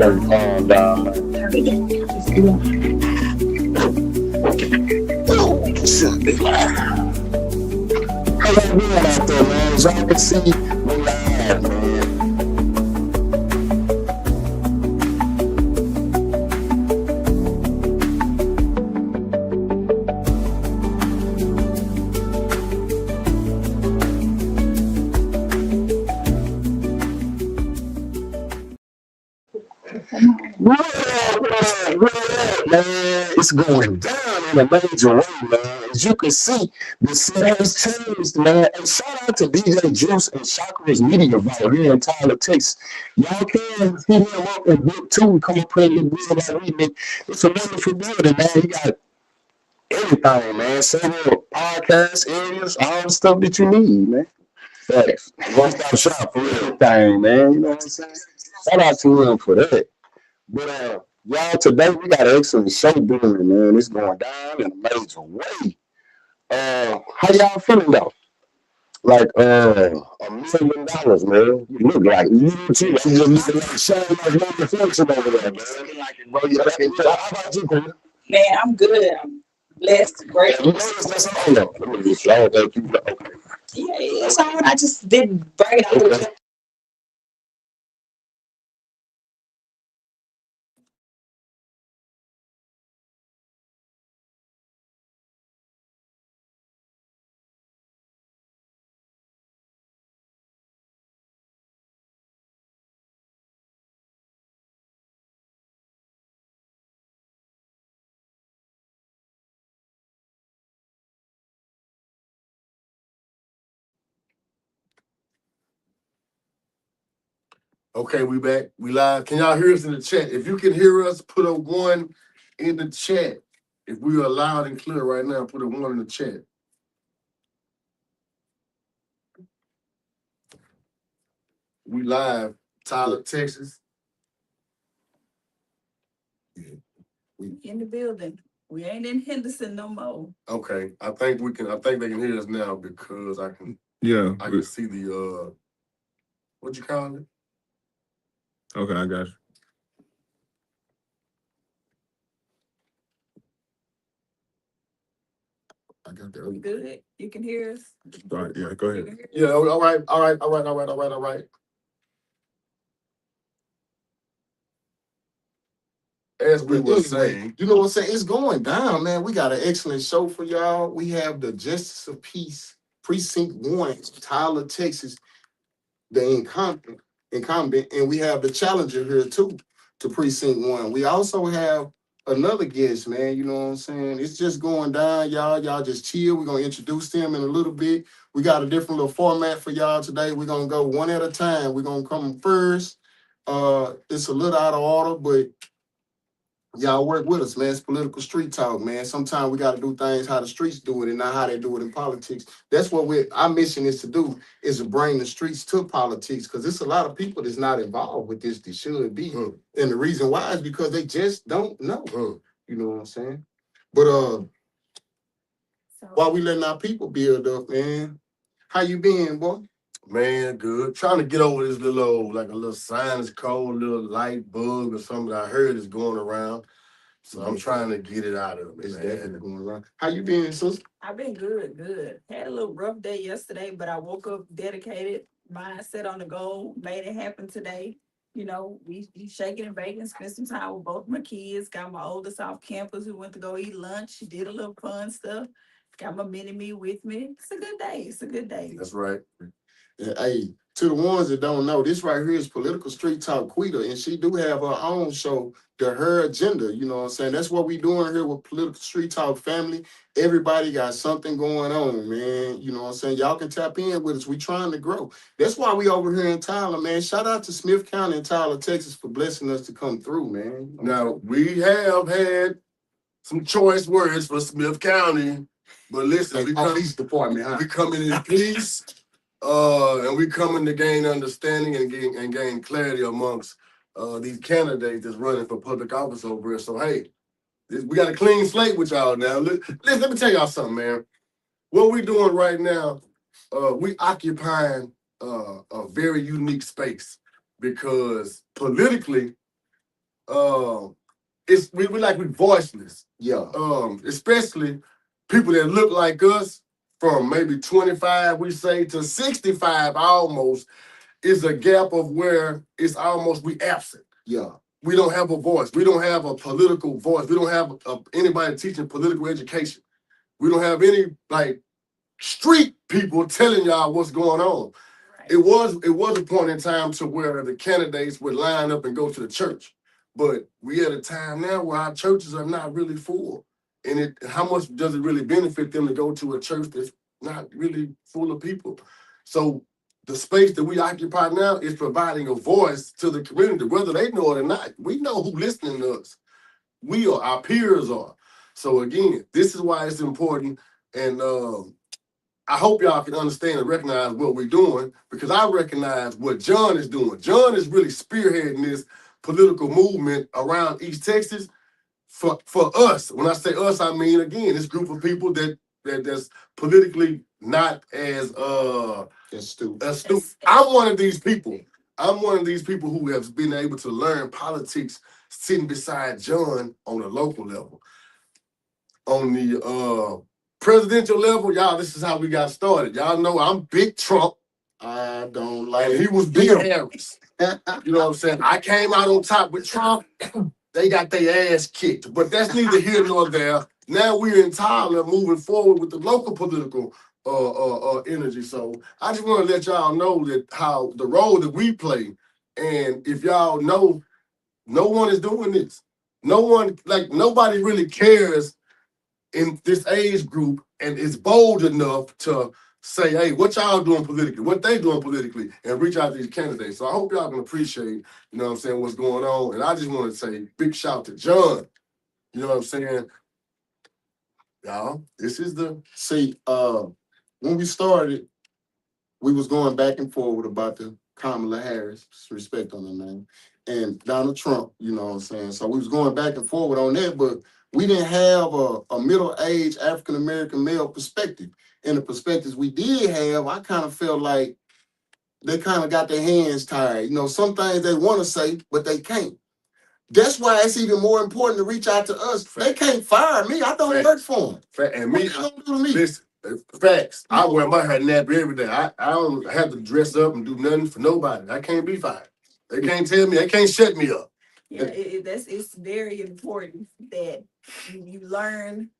Calm down, man. How y'all doing out there, man? As y'all can see, we live, man. What up, man? It's going down in a major way, man. As you can see, the set has changed, man. And shout out to DJ Juice and Chakra's Media right here in Tyler, Texas. Y'all can hit him up and book too. Come up here and build like we did. It's a wonderful building, man. He got everything, man. Several podcast areas, all the stuff that you need, man. Facts. One stop shop for everything, man. You know what I'm saying? Shout out to him for that. But y'all, today we got an excellent show doing, man. It's going down in a major way. How y'all feeling though? Like $1 million, man. You look like you too. I'm just looking like showing like no reflection over there, man. Like it, bro. You like it. How about you, Chris? Man, I'm good. I'm blessed, Yeah, grateful. you notice that's all though. Let me just show that you. Okay. Yeah, it's all right. I just didn't bring it out the Okay. way. Okay, we back. We live. Can y'all hear us in the chat? If you can hear us, put a one in the chat. If we are loud and clear right now, put a one in the chat. We live, Tyler, Texas. Yeah, In the building. We ain't in Henderson no more. okay, I think we can. I think they can hear us now because I can see the what you call it? Okay, I got you. I got that. Good. You can hear us. All right, yeah, go You ahead. can hear us? Yeah, all right. As we were saying, you know what I'm saying? It's going down, man. We got an excellent show for y'all. We have the Justice of Peace, Precinct 1, Tyler, Texas, the incumbent, and we have the challenger here too to Precinct 1. We also have another guest, man. You know what I'm saying? It's just going down, y'all. Y'all just chill. We're gonna introduce them in a little bit. We got a different little format for y'all today. We're gonna go one at a time. We're gonna come first. It's a little out of order, but y'all work with us, man. It's political street talk, man. Sometimes we got to do things how the streets do it and not how they do it in politics. That's what our mission is to do, is to bring the streets to politics, because there's a lot of people that's not involved with this that should be. And the reason why is because they just don't know. You know what I'm saying? But while we letting our people build up, man, how you been, boy? Man, good. Trying to get over this little, like a little sinus cold, little light bug or something that I heard is going around. So I'm trying to get it out of me. It's definitely going around. How you been, sister? I've been good. Had a little rough day yesterday, but I woke up dedicated, mindset on the goal, made it happen today. You know, we shaking and baking, spent some time with both my kids, got my oldest off campus who went to go eat lunch, did a little fun stuff, got my mini me with me. It's a good day. It's a good day. That's right. Yeah, hey, to the ones that don't know, this right here is Political Street Talk Quita, and she do have her own show, Her Agenda. You know what I'm saying? That's what we doing here with Political Street Talk family. Everybody got something going on, man. You know what I'm saying? Y'all can tap in with us. We trying to grow. That's why we over here in Tyler, man. Shout out to Smith County and Tyler, Texas for blessing us to come through, man. Now, we have had some choice words for Smith County, but listen, police department, huh? We coming in peace. And we coming to gain understanding and gain clarity amongst these candidates that's running for public office over here. So hey, we got a clean slate with y'all now. Listen, let me tell y'all something, man. What we doing right now, we occupying a very unique space because politically, it's we like we voiceless. Yeah. Especially people that look like us from maybe 25, we say, to 65 almost, is a gap of where it's almost we absent. Yeah. We don't have a voice. We don't have a political voice. We don't have anybody teaching political education. We don't have any like street people telling y'all what's going on. Right. It was a point in time to where the candidates would line up and go to the church. But we at a time now where our churches are not really full. And how much does it really benefit them to go to a church that's not really full of people? So the space that we occupy now is providing a voice to the community, whether they know it or not. We know who's listening to us. We are, our peers are. So again, this is why it's important. And I hope y'all can understand and recognize what we're doing, because I recognize what John is doing. John is really spearheading this political movement around East Texas for us. When I say us, I mean, again, this group of people that's politically not as astute. I'm one of these people. I'm one of these people who have been able to learn politics sitting beside John on a local level. On the presidential level, y'all, this is how we got started. Y'all know I'm big Trump. I don't like And he was big Harris. You know what I'm saying? I came out on top with Trump. They got their ass kicked. But that's neither here nor there. Now we're in Tyler moving forward with the local political energy. So I just want to let y'all know that how the role that we play. And if y'all know, no one is doing this. No one, like nobody really cares in this age group and is bold enough to say, hey, what y'all doing politically, what they doing politically, and reach out to these candidates. So I hope y'all can appreciate, you know what I'm saying, what's going on. And I just want to say big shout to John. You know what I'm saying? Y'all, this is the... See, when we started, we was going back and forward about the Kamala Harris, respect on the name, and Donald Trump, you know what I'm saying? So we was going back and forward on that, but we didn't have a middle-aged African-American male perspective. And the perspectives we did have, I kind of felt like they kind of got their hands tied. You know, some things they want to say, but they can't. That's why it's even more important to reach out to us. They can't fire me. I don't work for them. And me, What they gonna do to me? listen, facts. I wear my hair nappy every day. I don't have to dress up and do nothing for nobody. I can't be fired. They can't tell me. They can't shut me up. Yeah, it's very important that you learn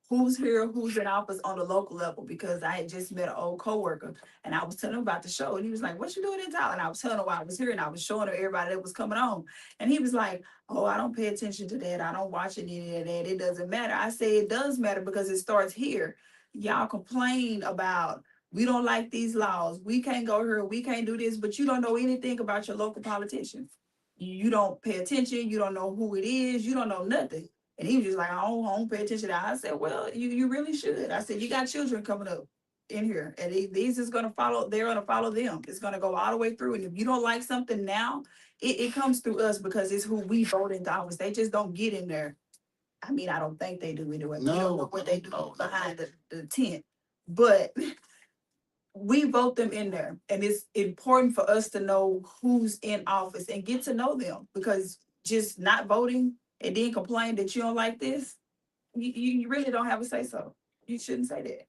who's here, who's in office on the local level, because I had just met an old coworker and I was telling him about the show and he was like, what you doing in town? And I was telling him why I was here and I was showing him everybody that was coming on. And he was like, oh, I don't pay attention to that. I don't watch any of that. It doesn't matter. I say it does matter because it starts here. Y'all complain about, we don't like these laws. We can't go here. We can't do this, but you don't know anything about your local politicians. You don't pay attention. You don't know who it is. You don't know nothing. And he was just like, I don't pay attention to that. I said, well, you really should. I said, you got children coming up in here and these is going to follow, they're going to follow them. It's going to go all the way through. And if you don't like something now, it comes through us because it's who we vote into office. They just don't get in there. I mean, I don't think they do anyway. We don't know what they do behind the tent. But we vote them in there. And it's important for us to know who's in office and get to know them, because just not voting and then complain that you don't like this, you really don't have a say so. You shouldn't say that.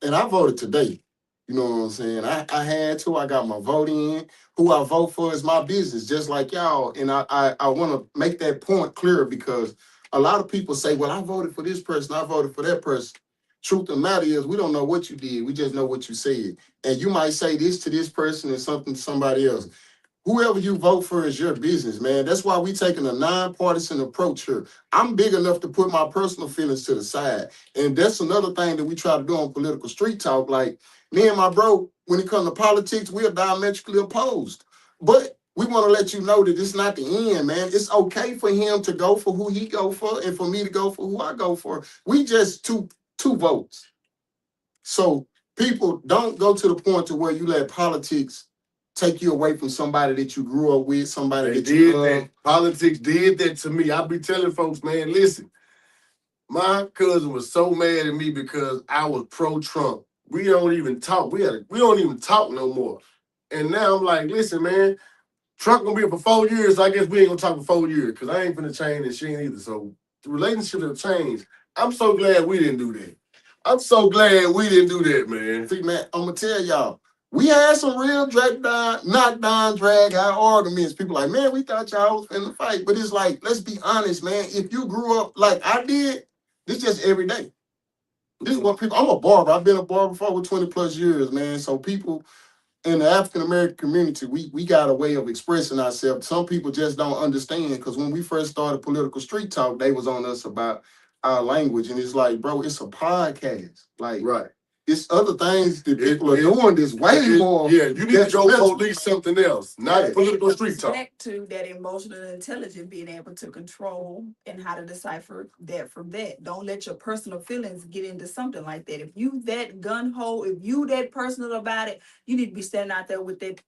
And I voted today. You know what I'm saying? I had to. I got my vote in. Who I vote for is my business, just like y'all. And I want to make that point clear, because a lot of people say, well, I voted for this person, I voted for that person. Truth of the matter is, we don't know what you did. We just know what you said. And you might say this to this person and something to somebody else. Whoever you vote for is your business, man. That's why we taking a nonpartisan approach here. I'm big enough to put my personal feelings to the side. And that's another thing that we try to do on Political Street Talk. Like, me and my bro, when it comes to politics, we are diametrically opposed. But we want to let you know that it's not the end, man. It's okay for him to go for who he go for and for me to go for who I go for. We just two votes. So people, don't go to the point to where you let politics take you away from somebody that you grew up with, somebody They that you did love. that. Politics did that to me. I be telling folks, man, listen, my cousin was so mad at me because I was pro-Trump. We don't even talk. We don't even talk no more. And now I'm like, listen, man, Trump gonna be here for 4 years. So I guess we ain't gonna talk for 4 years because I ain't finna change and she ain't either. So the relationship have changed. I'm so glad we didn't do that. I'm so glad we didn't do that, man. See, man, I'm gonna tell y'all, we had some real knockdown, drag out arguments. People like, man, we thought y'all was in the fight, but it's like, let's be honest, man. If you grew up like I did, this just every day. This is what people. I'm a barber. I've been a barber for over 20 plus years, man. So people in the African American community, we got a way of expressing ourselves. Some people just don't understand because when we first started Political Street Talk, they was on us about our language, and it's like, bro, it's a podcast. Like, right. It's other things that people are doing. This way more. Yeah, you need to go police something else, not Political Street Talk. Back to that emotional intelligence, being able to control and how to decipher that from that. Don't let your personal feelings get into something like that. If you that gun ho, if you that personal about it, you need to be standing out there with that.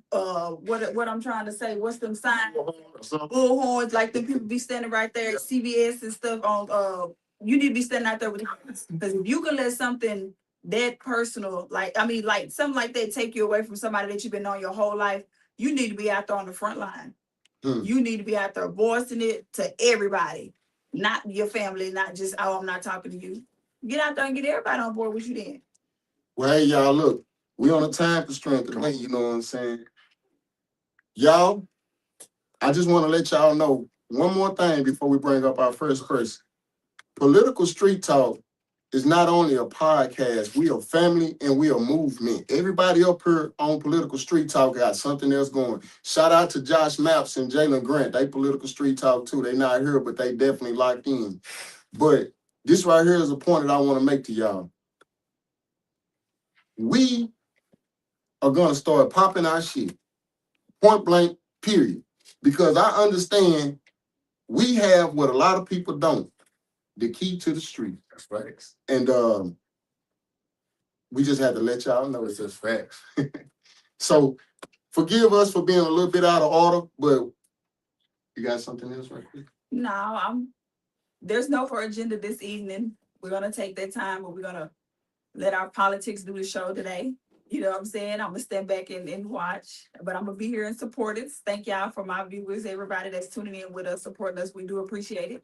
What I'm trying to say, what's them signs? Bullhorns, like them people be standing right there at CVS and stuff on you need to be standing out there with because if you can let something that personal, like something like that take you away from somebody that you've been on your whole life, you need to be out there on the front line. You need to be out there voicing it to everybody, not your family, not just, oh, I'm not talking to you. Get out there and get everybody on board with you then. Well, hey, y'all, look, we on a time constraint today, you know what I'm saying? Y'all, I just want to let y'all know one more thing before we bring up our first person. Political Street Talk is not only a podcast, we are family and we are movement. Everybody up here on Political Street Talk got something else going. Shout out to Josh Maps and Jalen Grant. They Political Street Talk too. They not here, but they definitely locked in. But this right here is a point that I want to make to y'all. We are going to start popping our shit. Point blank, period. Because I understand we have what a lot of people don't. The key to the street. That's facts. And we just had to let y'all know it's just facts. So forgive us for being a little bit out of order, but you got something else right quick? No, there's no for agenda this evening. We're gonna take that time, but we're gonna let our politics do the show today. You know what I'm saying? I'm gonna stand back and watch, but I'm gonna be here and support it. Thank y'all for my viewers, everybody that's tuning in with us, supporting us. We do appreciate it.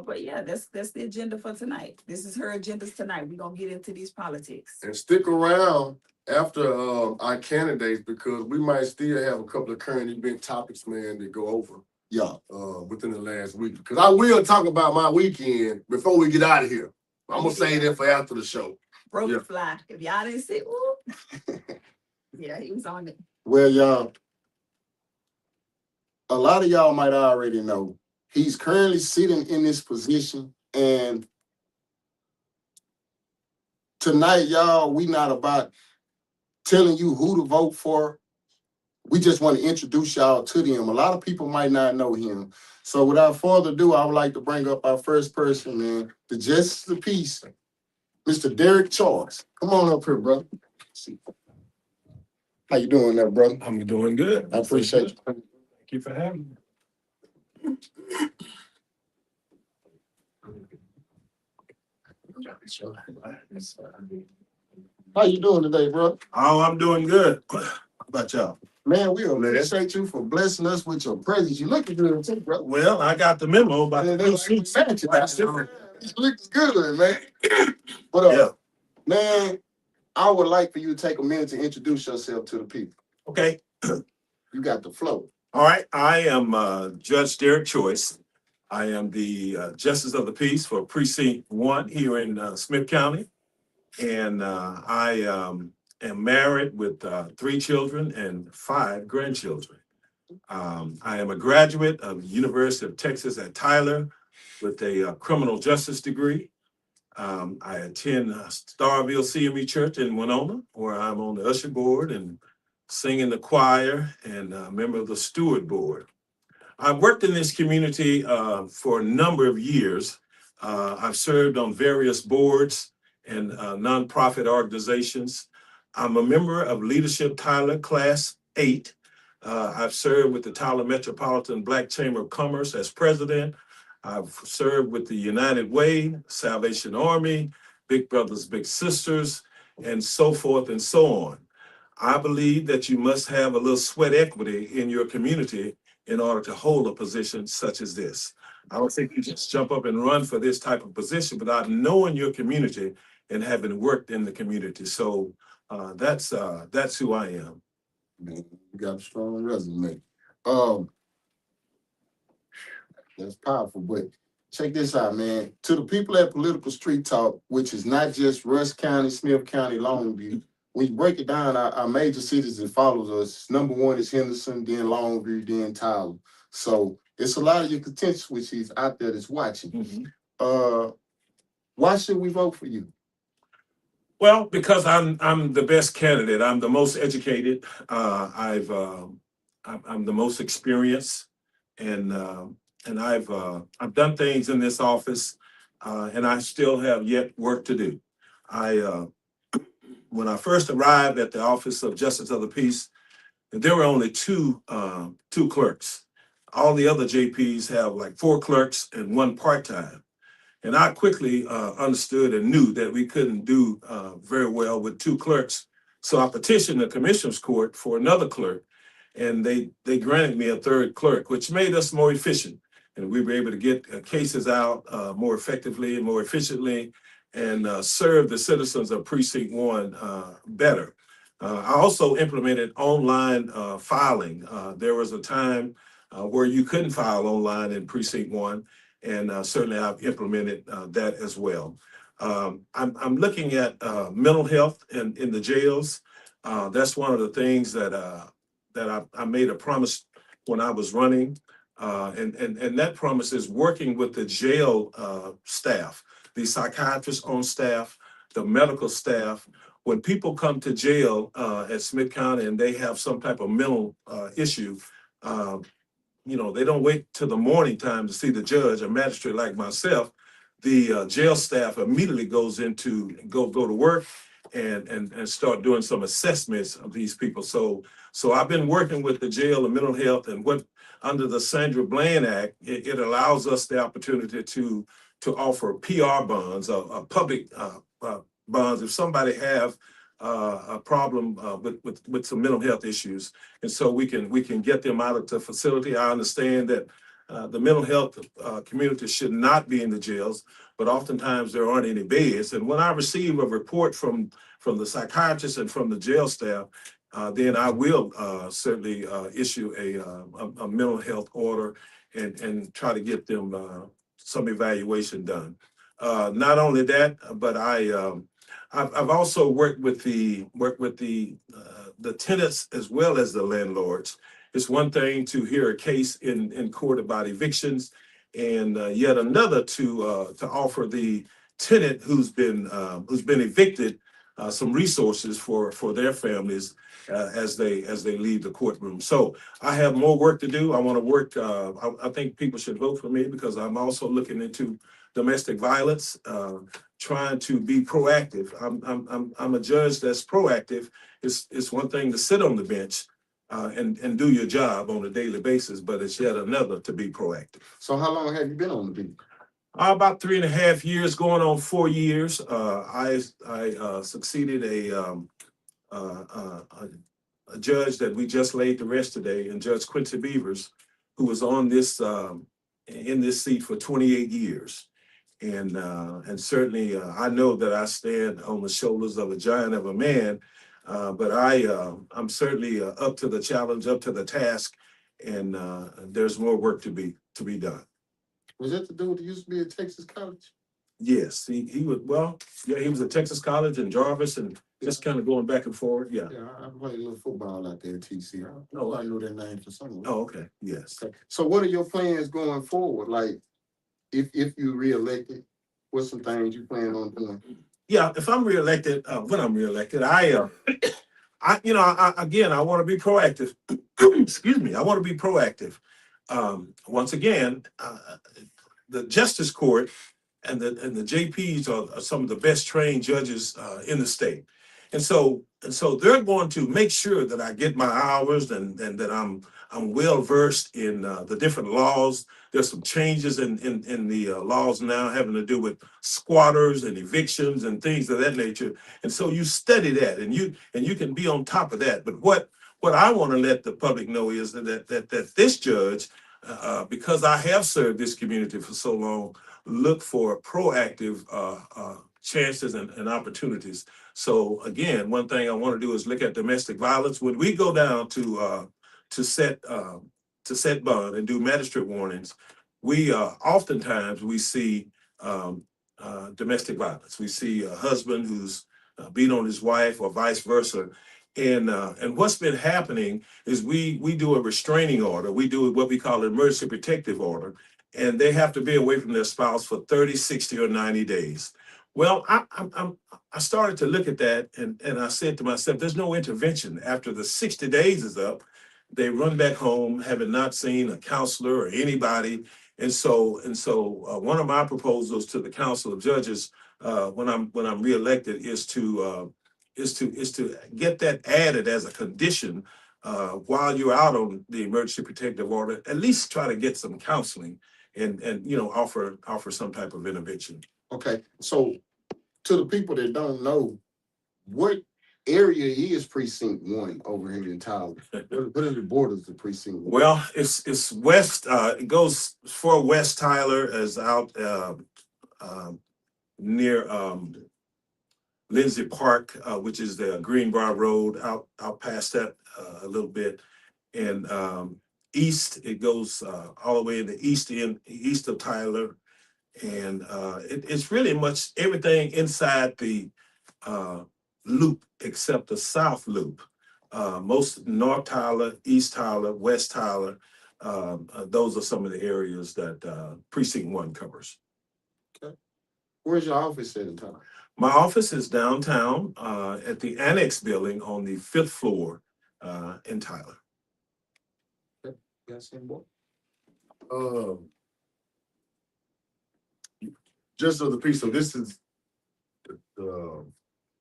But yeah, that's the agenda for tonight. This is her agendas tonight. We're gonna get into these politics. And stick around after our candidates because we might still have a couple of current event topics, man, to go over. Yeah. Within the last week. Because I will talk about my weekend before we get out of here. I'm gonna say that for after the show. Broken fly. If y'all didn't see, yeah, he was on it. Well, y'all, a lot of y'all might already know. He's currently sitting in this position, and tonight, y'all, we not about telling you who to vote for. We just want to introduce y'all to them. A lot of people might not know him. So without further ado, I would like to bring up our first person, man, the Justice of the Peace, Mr. Derek Choice. Come on up here, brother. How you doing there, brother? I'm doing good. I appreciate you. Thank you for having me. How you doing today, bro? Oh, I'm doing good. How about y'all? Man, we appreciate you for blessing us with your presence. You looking good too, bro. Well, I got the memo about the new suits. You looks good, man. But man, I would like for you to take a minute to introduce yourself to the people. Okay. You got the flow. All right. I am Judge Derek Choice. I am the Justice of the Peace for Precinct 1 here in Smith County. And I am married with 3 children and 5 grandchildren. I am a graduate of University of Texas at Tyler with a criminal justice degree. I attend Starville CME Church in Winona, where I'm on the usher board and sing in the choir and a member of the steward board. I've worked in this community for a number of years. I've served on various boards and nonprofit organizations. I'm a member of Leadership Tyler Class 8. I've served with the Tyler Metropolitan Black Chamber of Commerce as president. I've served with the United Way, Salvation Army, Big Brothers Big Sisters, and so forth and so on. I believe that you must have a little sweat equity in your community in order to hold a position such as this. I don't think you just jump up and run for this type of position without knowing your community and having worked in the community. So that's who I am. Man, you got a strong resume. Um, that's powerful. But check this out, man. To the people at Political Street Talk, which is not just Rush County, Smith County, Longview. When you break it down, our major cities that follows us, number one is Henderson, then Longview, then Tyler. So it's a lot of your constituencies out there that's watching. Why should we vote for you? Well, because I'm the best candidate. I'm the most educated. I'm the most experienced, and I've done things in this office, and I still have yet work to do. When I first arrived at the Office of Justice of the Peace, there were only two clerks. All the other JPs have like 4 clerks and 1 part-time. And I quickly understood and knew that we couldn't do very well with 2 clerks. So I petitioned the Commissioner's Court for another clerk, and they granted me a 3rd clerk, which made us more efficient. And we were able to get cases out more effectively and more efficiently, and serve the citizens of Precinct 1 better. I also implemented online filing. There was a time where you couldn't file online in Precinct 1, and certainly I've implemented that as well. I'm looking at mental health in the jails. That's one of the things that I made a promise when I was running, and that promise is working with the jail staff, the psychiatrists on staff, the medical staff. When people come to jail at Smith County and they have some type of mental issue, they don't wait till the morning time to see the judge or magistrate like myself. The jail staff immediately goes to work and start doing some assessments of these people. So I've been working with the jail and mental health, and what under the Sandra Bland Act, it allows us the opportunity to offer PR bonds, public bonds, if somebody have a problem with some mental health issues, and so we can get them out of the facility. I understand that the mental health community should not be in the jails, but oftentimes there aren't any beds. And when I receive a report from the psychiatrist and from the jail staff, then I will certainly issue a mental health order and try to get them some evaluation done. Not only that, but I've also worked with the tenants as well as the landlords. It's one thing to hear a case in court about evictions, and yet another to offer the tenant who's been evicted some resources for their families as they leave the courtroom. So I have more work to do. I want to work. I think people should vote for me because I'm also looking into domestic violence, trying to be proactive. I'm a judge that's proactive. It's one thing to sit on the bench and do your job on a daily basis, but it's yet another to be proactive. So how long have you been on the bench? About 3.5 years, going on 4 years. I succeeded a judge that we just laid to rest today, and Judge Quincy Beavers, who was on this in this seat for 28 years. And certainly I know that I stand on the shoulders of a giant of a man, but I'm certainly up to the challenge, up to the task, and there's more work to be done. Was that the dude that used to be at Texas College? Yes, he was. Well, yeah, he was at Texas College and Jarvis, and just kind of going back and forth. Yeah. Yeah, I played a little football out there at TC. I know that name for some reason. Oh, okay. Yes. Okay. So what are your plans going forward? Like, if you reelected, what's some things you plan on doing? Yeah, if I'm reelected, when I'm reelected, I want to be proactive. Excuse me, I want to be proactive. Once again, the Justice Court and the JPs are some of the best trained judges in the state. And so and so they're going to make sure that I get my hours and that I'm well versed in the different laws. There's some changes in the laws now having to do with squatters and evictions and things of that nature. And so you study that and you can be on top of that. But what I want to let the public know is that this judge, because I have served this community for so long, look for proactive chances and opportunities. So again, one thing I want to do is look at domestic violence. When we go down to set bond and do magistrate warnings, we oftentimes we see domestic violence. We see a husband who's beat on his wife or vice versa. And what's been happening is we do a restraining order. We do what we call an emergency protective order, and they have to be away from their spouse for 30, 60, or 90 days. Well, I started to look at that and I said to myself, there's no intervention. After the 60 days is up, they run back home, having not seen a counselor or anybody. And so one of my proposals to the Council of Judges when I'm reelected is to get that added as a condition while you're out on the emergency protective order. At least try to get some counseling and offer some type of intervention. Okay, so to the people that don't know, what area is Precinct 1 over here in Tyler? What are the borders of Precinct 1? Well, it's west. It goes for West Tyler as out near Lindsay Park, which is the Greenbrier Road, out past that a little bit, and east it goes all the way in the east of Tyler, and it's really much everything inside the loop except the south loop. Most North Tyler, East Tyler, West Tyler, those are some of the areas that Precinct 1 covers. Okay. Where's your office at in Tyler? My office is downtown at the Annex building on the 5th floor in Tyler. Yes, boy. Just of the peace. So this is the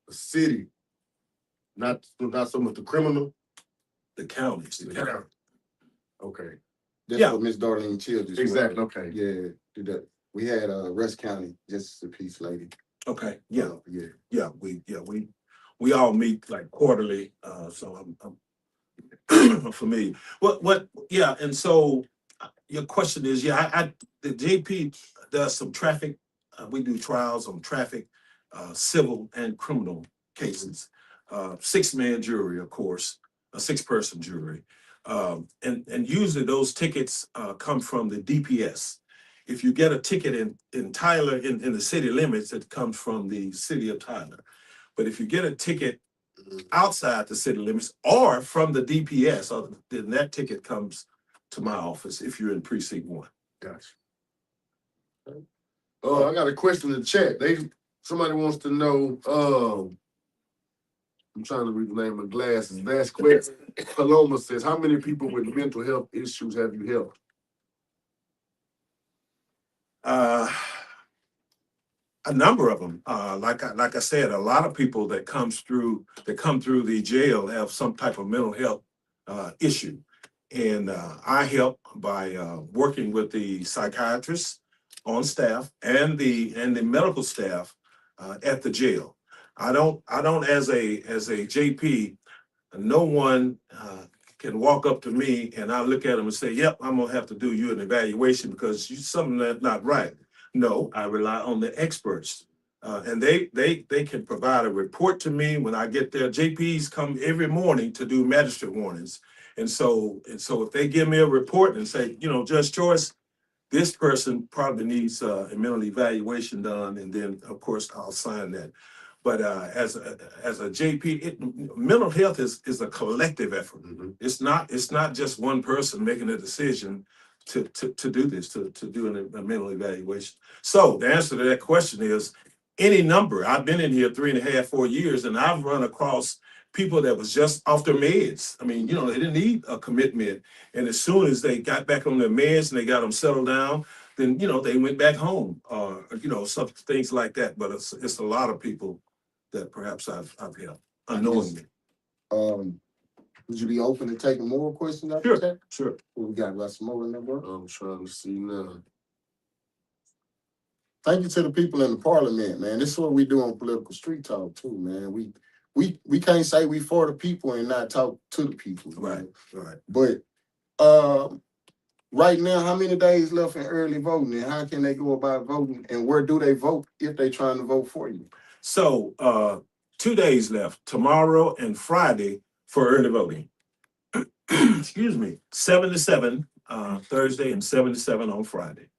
city, not so much the criminal. The counties. Okay. That's Yeah. what Miss Darlene Chill just. Exactly. Okay. Yeah, do that. We had Rusk County Justice of Peace lady. Okay. Yeah. Yeah. We all meet like quarterly. So I'm familiar. Yeah. And so your question is, the JP does some traffic. We do trials on traffic, civil and criminal cases. 6-man jury, of course, a 6-person jury. And usually those tickets come from the DPS. If you get a ticket in Tyler, in the city limits, it comes from the city of Tyler. But if you get a ticket outside the city limits or from the DPS, then that ticket comes to my office if you're in Precinct 1. Gotcha. I got a question in the chat. Somebody wants to know, I'm trying to read the name of glasses. Vasquez Paloma says, how many people with mental health issues have you helped? A number of them. Like I said, a lot of people that come through the jail have some type of mental health issue. And I help by working with the psychiatrists on staff and the medical staff at the jail. I don't as a JP, no one can walk up to me and I look at them and say, yep, I'm gonna have to do you an evaluation because something that's not right. No, I rely on the experts. And they can provide a report to me when I get there. JPs come every morning to do magistrate warnings. And so if they give me a report and say, Judge Choice, this person probably needs a mental evaluation done, and then of course I'll sign that. But as a JP, mental health is a collective effort. Mm-hmm. It's not just one person making a decision to do this, to do a mental evaluation. So the answer to that question is any number. I've been in here 3.5, 4 years, and I've run across people that was just off their meds. I mean, they didn't need a commitment. And as soon as they got back on their meds and they got them settled down, then, they went back home or, some things like that. But it's a lot of people that perhaps I've helped. unknowingly. Would you be open to taking more questions after Sure, that? sure. What we got some more in there, bro? I'm trying to see now. Thank you to the people in the parliament, man. This is what we do on political street talk too, man. We can't say we for the people and not talk to the people. Right, Man. right. But right now, how many days left in early voting, and how can they go about voting, and where do they vote if they trying to vote for you? So 2 days left, tomorrow and Friday for early voting. Excuse me, 7 to 7 Thursday and 7 to 7 on Friday.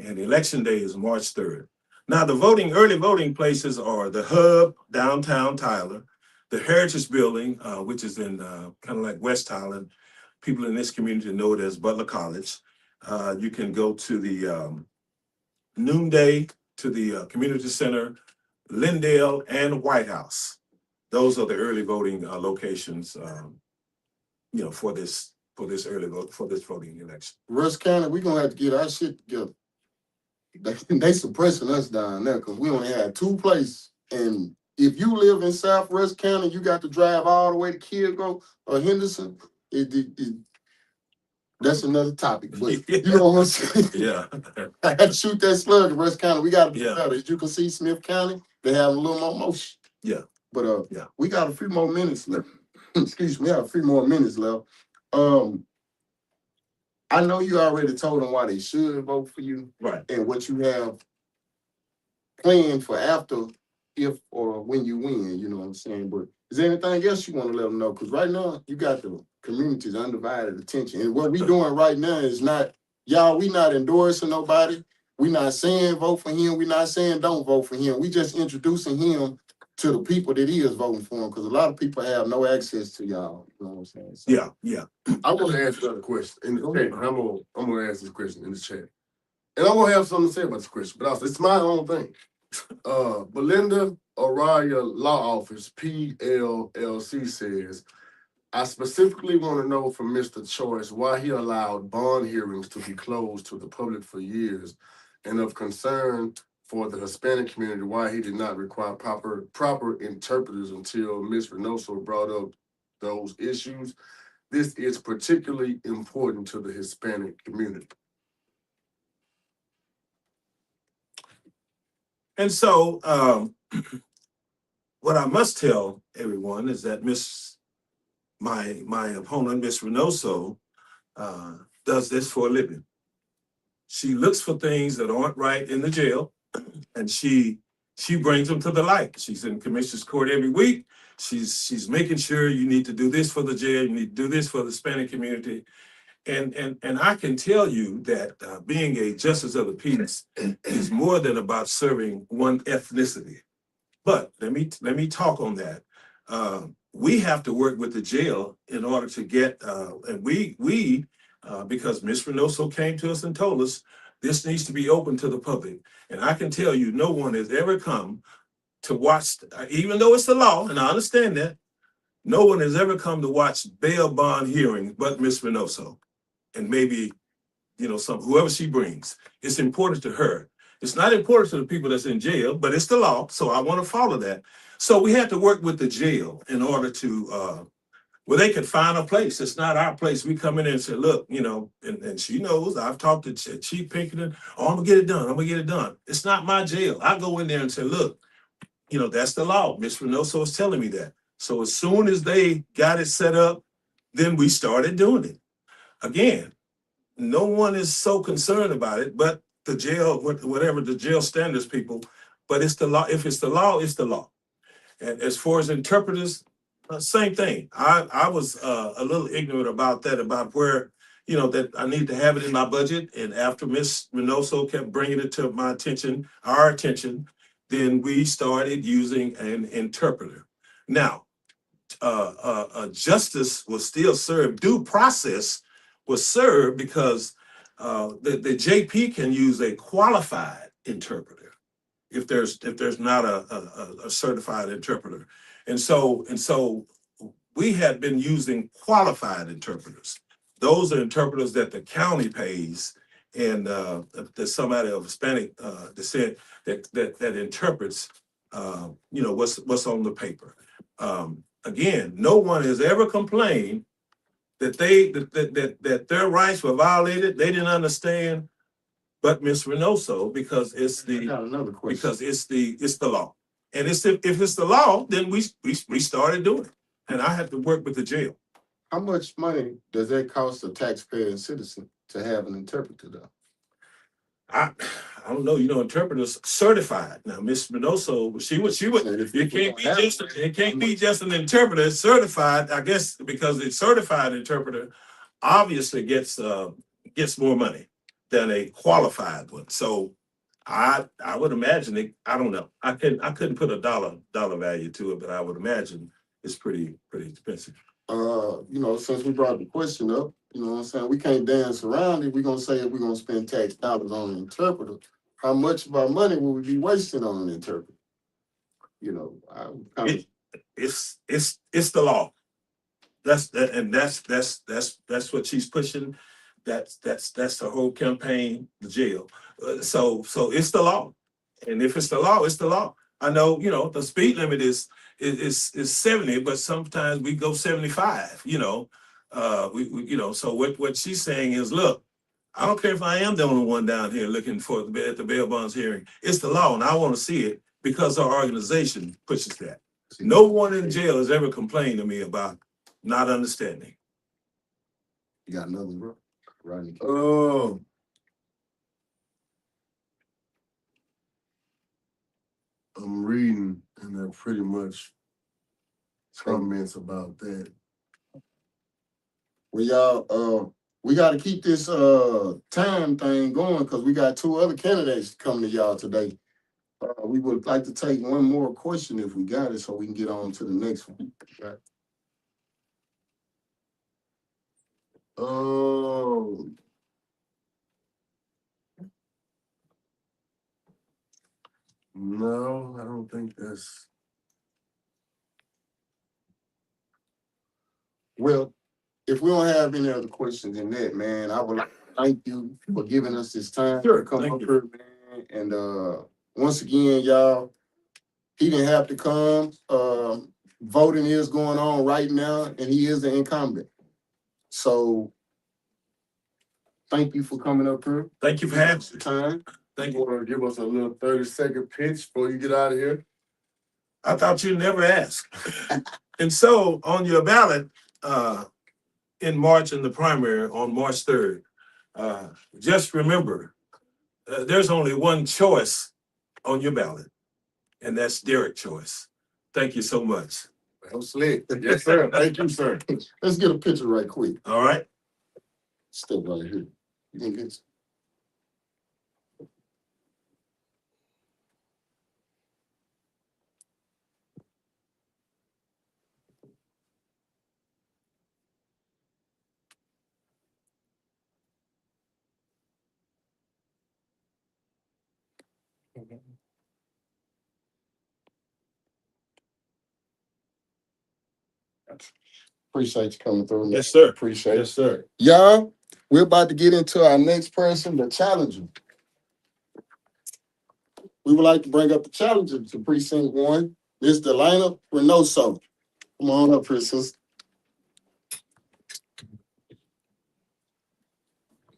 And election day is March 3rd. Now the early voting places are the Hub, downtown Tyler, the Heritage Building, which is in kind of like West Tyler. People in this community know it as Butler College. You can go to the Noonday, to the Community Center, Lindale, and White House. Those are the early voting locations, for this voting election. Rush County, we gonna have to get our shit together. They suppressing us down there because we only have 2 places. And if you live in South Rush County, you got to drive all the way to Kilgore or Henderson. That's another topic. But you know what I'm saying? Yeah. I had to shoot that slug in Rush County. We got to be Yeah. better. As you can see, Smith County, they have a little more motion. Yeah. But Yeah. we got a few more minutes left. Excuse me, we have a few more minutes left. I know you already told them why they should vote for you Right. and what you have planned for after, if or when you win, you know what I'm saying? But is there anything else you want to let them know? Because right now, you got the community's undivided attention. And what we doing right now is not, y'all, we not endorsing nobody. We not saying vote for him. We not saying don't vote for him. We just introducing him to the people that is voting for him, because a lot of people have no access to y'all. You know what I'm saying? So, Yeah. I want to ask another question in the chat. And I'm gonna ask this question in the chat. And I'm gonna have something to say about this question, but also it's my own thing. Belinda Araya Law Office, PLLC says, I specifically want to know from Mr. Choice why he allowed bond hearings to be closed to the public for years, and of concern for the Hispanic community, why he did not require proper interpreters until Ms. Reynoso brought up those issues. This is particularly important to the Hispanic community. And so what I must tell everyone is that my opponent, Ms. Reynoso, does this for a living. She looks for things that aren't right in the jail, and she brings them to the light. She's in commissioner's court every week. She's making sure you need to do this for the jail, you need to do this for the Hispanic community. And I can tell you that being a justice of the peace is more than about serving one ethnicity. But let me talk on that. We have to work with the jail in order to get, and we because Ms. Reynoso came to us and told us this needs to be open to the public. And I can tell you, no one has ever come to watch, even though it's the law, and I understand that, no one has ever come to watch bail bond hearings but Ms. Reynoso. And maybe, whoever she brings. It's important to her. It's not important to the people that's in jail, but it's the law, so I want to follow that. So we had to work with the jail in order to, where they could find a place. It's not our place. We come in there and say, look, and she knows, I've talked to Chief Pinkerton, I'm gonna get it done. It's not my jail. I go in there and say, look, that's the law. Ms. Reynoso is telling me that. So as soon as they got it set up, then we started doing it. Again, no one is so concerned about it, but the jail, whatever the jail standards people, but it's the law. If it's the law, it's the law. And as far as interpreters, same thing. I was a little ignorant about that, about where, that I need to have it in my budget. And after Ms. Reynoso kept bringing it to our attention, then we started using an interpreter. Now, justice was still served. Due process was served because the JP can use a qualified interpreter if there's not a certified interpreter, and so we had been using qualified interpreters. Those are interpreters that the county pays, and there's somebody of Hispanic descent that interprets what's on the paper. again, no one has ever complained that that their rights were violated. They didn't understand, but Ms. Reynoso, because I got another question. because it's the law. And if it's the law, then we started doing it. And I have to work with the jail. How much money does that cost a taxpayer and citizen to have an interpreter though? I don't know, interpreters certified. Now, Miss Reynoso, she would, it can't be just an interpreter, it's certified, I guess, because the certified interpreter obviously gets more money than a qualified one. So I would imagine it, I don't know. I couldn't put a dollar value to it, but I would imagine it's pretty expensive. Since we brought the question up, you know what I'm saying, we can't dance around it. We're gonna say if we're gonna spend tax dollars on an interpreter, how much of our money will we be wasting on an interpreter? It's the law. That's what she's pushing. That's the whole campaign, the jail. So it's the law, and if it's the law, it's the law. I know, the speed limit is 70, but sometimes we go 75. So what she's saying is, look, I don't care if I am the only one down here looking for at the bail bonds hearing. It's the law, and I want to see it because our organization pushes that. No one in jail has ever complained to me about not understanding. You got another, bro? Rodney. I'm reading, and they're pretty much comments about that. Well, y'all, we got to keep this time thing going because we got 2 other candidates coming to y'all today. We would like to take one more question if we got it, so we can get on to the next one. Right. No, I don't think that's. Well, if we don't have any other questions in that, man, I would like to thank you for giving us this time Sure, to come thank up you. here, man. And once again, y'all, he didn't have to come. Voting is going on right now, and he is the incumbent. So thank you for coming up here. Thank you for having the me. time. Thank You you. want to give us a little 30-second pitch before you get out of here? I thought you'd never ask. And so on your ballot in March in the primary on March 3rd, just remember there's only one choice on your ballot, and that's Derek Choice. Thank you so much. That was slick. Yes, sir. Thank you, sir. Let's get a picture right quick. All right. Step right here. You think it's appreciate you coming through. Man. Yes, sir. Appreciate Yes, sir. it. Y'all, we're about to get into our next person, the challenger. We would like to bring up the challenger to precinct 1, Ms. Delana Reynoso. Come on up here, sis.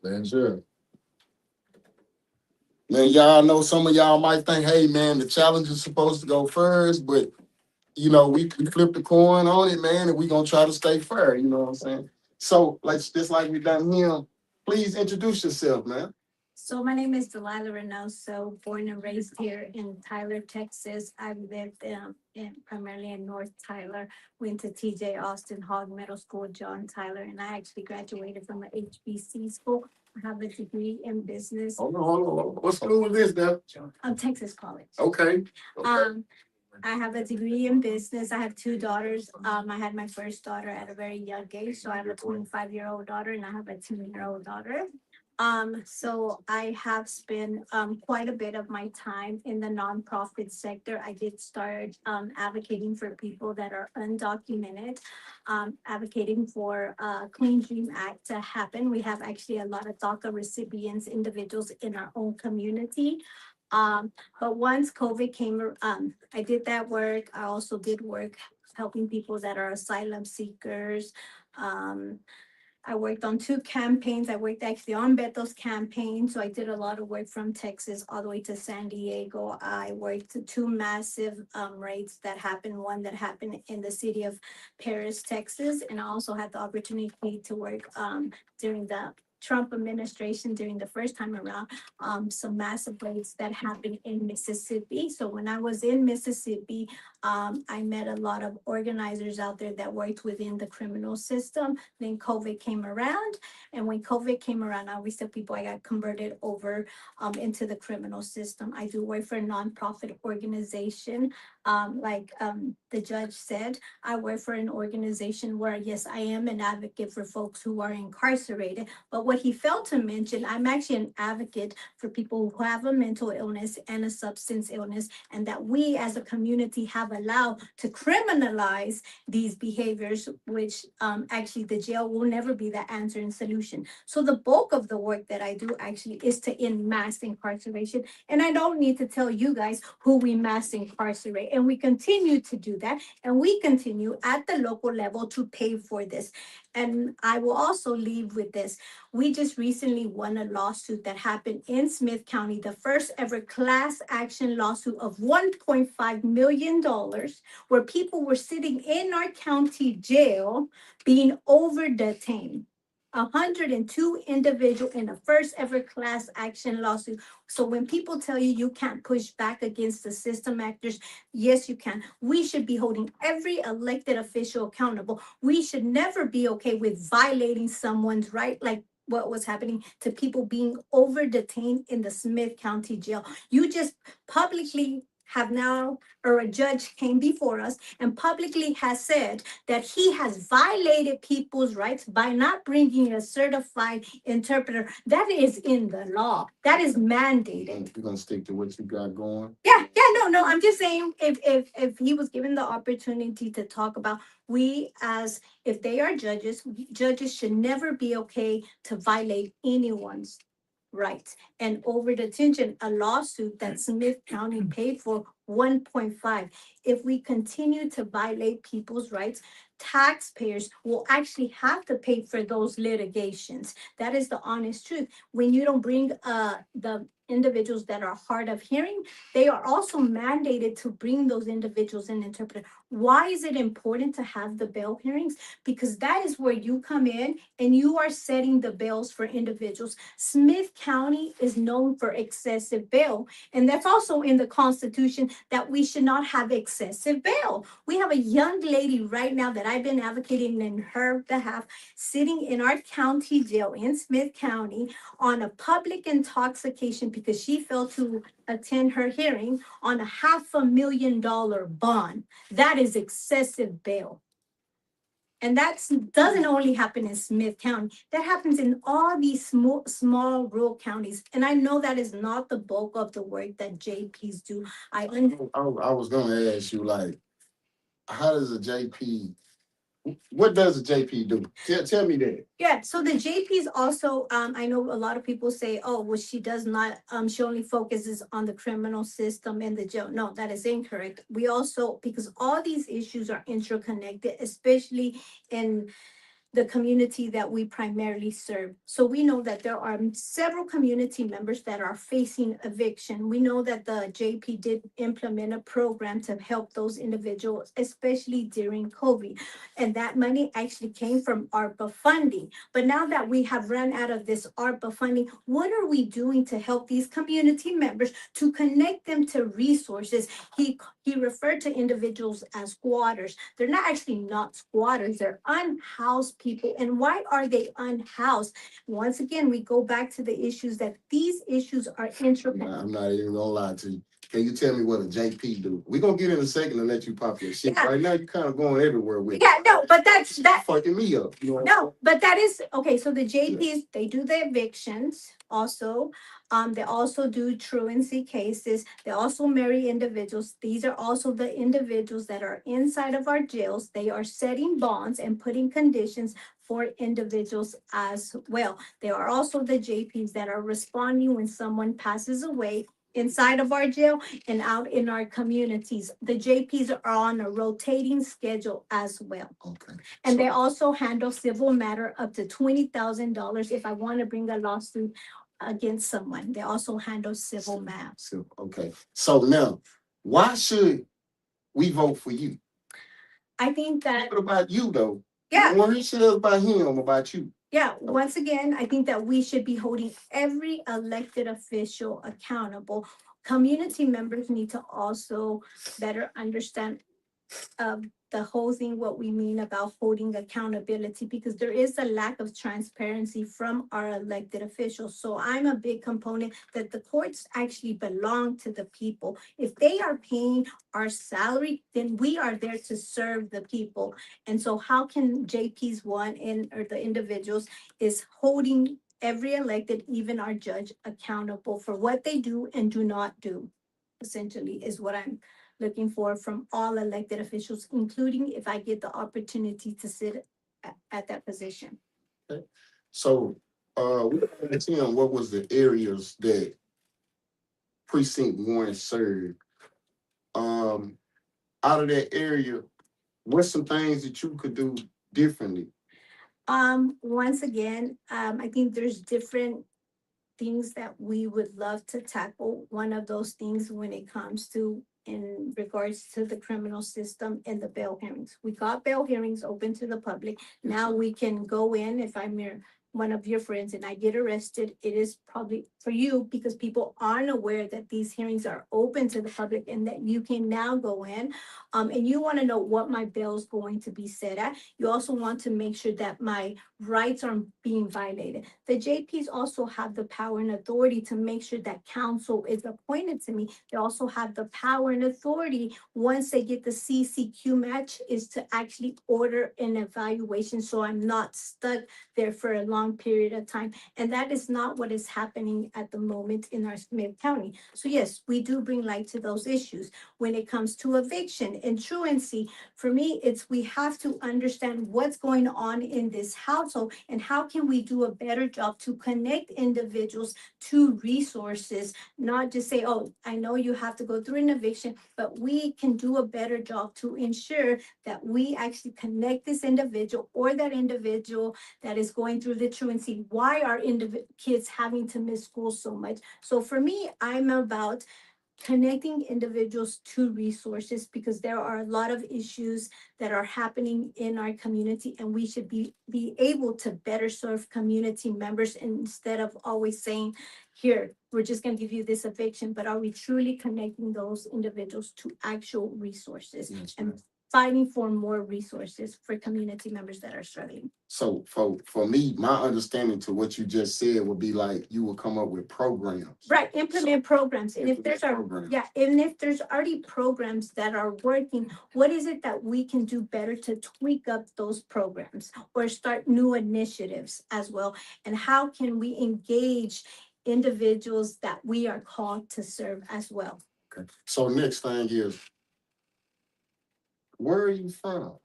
Man, sure. Man, y'all know some of y'all might think, hey, man, the challenger's supposed to go first, but, we flip the coin on it, man, and we going to try to stay fair, you know what I'm saying? So, just like we done here, please introduce yourself, man. So my name is Delilah Reynoso, born and raised here in Tyler, Texas. I've lived primarily in North Tyler, went to TJ Austin Hogg Middle School, John Tyler, and I actually graduated from an HBC school. I have a degree in business. Hold on. What school is this now? Texas College. Okay. I have a degree in business. I have 2 daughters. I had my first daughter at a very young age, so I have a 25-year-old daughter and I have a 10-year-old daughter. So I have spent quite a bit of my time in the nonprofit sector. I did start advocating for people that are undocumented, advocating for Clean Dream Act to happen. We have actually a lot of DACA recipients, individuals in our own community. But once COVID came, I did that work. I also did work helping people that are asylum seekers. I worked on 2 campaigns. I worked actually on Beto's campaign. So I did a lot of work from Texas all the way to San Diego. I worked 2 massive raids that happened. One that happened in the city of Paris, Texas. And I also had the opportunity to work during the Trump administration during the first time around, some massive raids that happened in Mississippi. So when I was in Mississippi, I met a lot of organizers out there that worked within the criminal system. Then COVID came around, and when COVID came around, I always tell people I got converted over into the criminal system. I do work for a nonprofit organization. The judge said, I work for an organization where, yes, I am an advocate for folks who are incarcerated. But what he failed to mention, I'm actually an advocate for people who have a mental illness and a substance illness, and that we as a community have allowed to criminalize these behaviors, which actually the jail will never be the answer and solution. So the bulk of the work that I do actually is to end mass incarceration. And I don't need to tell you guys who we mass incarcerate. And we continue to do that. And we continue at the local level to pay for this. And I will also leave with this. We just recently won a lawsuit that happened in Smith County, the first ever class action lawsuit of $1.5 million, where people were sitting in our county jail being over detained. 102 individuals in the first ever class action lawsuit. So when people tell you you can't push back against the system actors, yes, you can. We should be holding every elected official accountable. We should never be okay with violating someone's right, like what was happening to people being over detained in the Smith County Jail. You just publicly have now, or a judge came before us and publicly has said that he has violated people's rights by not bringing a certified interpreter. That is in the law. That is mandated. You're gonna stick to what you got going. Yeah, no. I'm just saying, if he was given the opportunity to talk about, we as, if they are judges should never be okay to violate anyone's rights. And over detention, a lawsuit that Smith County paid for 1.5. If we continue to violate people's rights, taxpayers will actually have to pay for those litigations. That is the honest truth. When you don't bring the individuals that are hard of hearing, they are also mandated to bring those individuals an interpreter. Why is it important to have the bail hearings? Because that is where you come in and you are setting the bails for individuals. Smith County is known for excessive bail, and that's also in the Constitution that we should not have excessive bail. We have a young lady right now that I've been advocating in her behalf, sitting in our county jail in Smith County on a public intoxication because she failed to attend her hearing on a $500,000 bond. That is excessive bail. And that doesn't only happen in Smith County. That happens in all these small rural counties. And I know that is not the bulk of the work that JPs do. I was gonna ask you, like, how does a JP, what does a JP do? Tell me that. Yeah, so the JPs also, I know a lot of people say, oh, well, she does not, she only focuses on the criminal system and the jail. No, that is incorrect. We also, because all these issues are interconnected, especially in the community that we primarily serve. So we know that there are several community members that are facing eviction. We know that the JP did implement a program to help those individuals, especially during COVID. And that money actually came from ARPA funding. But now that we have run out of this ARPA funding, what are we doing to help these community members to connect them to resources? He referred to individuals as squatters. They're not squatters, they're unhoused people. And why are they unhoused? Once again, we go back to the issues that these issues are interconnected. I'm not even gonna lie to you. Can you tell me what a JP do? We're gonna get in a second and let you pop your shit. Yeah. Right now, you're kind of going everywhere with it. Yeah, no, but that's fucking me up. You know what no, but that is okay. So the JPs, they do the evictions also. They also do truancy cases. They also marry individuals. These are also the individuals that are inside of our jails. They are setting bonds and putting conditions for individuals as well. There are also the JPs that are responding when someone passes away inside of our jail and out in our communities. The JPs are on a rotating schedule as well. Okay. And they also handle civil matter up to $20,000 if I want to bring a lawsuit against someone. They also handle civil matters. So, okay. So now, why should we vote for you? I think that, What about you though? yeah, What he said about him, about you? yeah, once again, I think that we should be holding every elected official accountable. Community members need to also better understand the whole thing, what we mean about holding accountability, because there is a lack of transparency from our elected officials. So I'm a big component that the courts actually belong to the people. If they are paying our salary, then we are there to serve the people. And so how can JP's one or the individuals is holding every elected, even our judge, accountable for what they do and do not do, essentially, is what I'm looking for from all elected officials, including if I get the opportunity to sit at that position. So, we asked him what was the areas that precinct one served. Out of that area, what's some things that you could do differently? Once again, I think there's different things that we would love to tackle. One of those things when it comes to in regards to the criminal system and the bail hearings. We got bail hearings open to the public. Now we can go in if I'm one of your friends and I get arrested, it is probably for you because people aren't aware that these hearings are open to the public and that you can now go in. And you want to know what my bail is going to be set at. You also want to make sure that my rights aren't being violated. The JPs also have the power and authority to make sure that counsel is appointed to me. They also have the power and authority once they get the CCQ match is to actually order an evaluation so I'm not stuck there for a long period of time. And that is not what is happening at the moment in our Smith County. So yes, we do bring light to those issues. When it comes to eviction and truancy, for me, it's we have to understand what's going on in this household and how can we do a better job to connect individuals to resources, not just say, oh, I know you have to go through an eviction, but we can do a better job to ensure that we actually connect this individual or that individual that is going through the truancy. Why are kids having to miss school so much? So for me, I'm about connecting individuals to resources because there are a lot of issues that are happening in our community and we should be able to better serve community members instead of always saying, here, we're just going to give you this eviction, but are we truly connecting those individuals to actual resources and fighting for more resources for community members that are struggling? So for me, my understanding to what you just said would be like you will come up with programs. Right, implement programs. And if Implement there's programs. and if there's already programs that are working, what is it that we can do better to tweak up those programs or start new initiatives as well? And how can we engage individuals that we are called to serve as well? Okay. So next thing is, where are you from?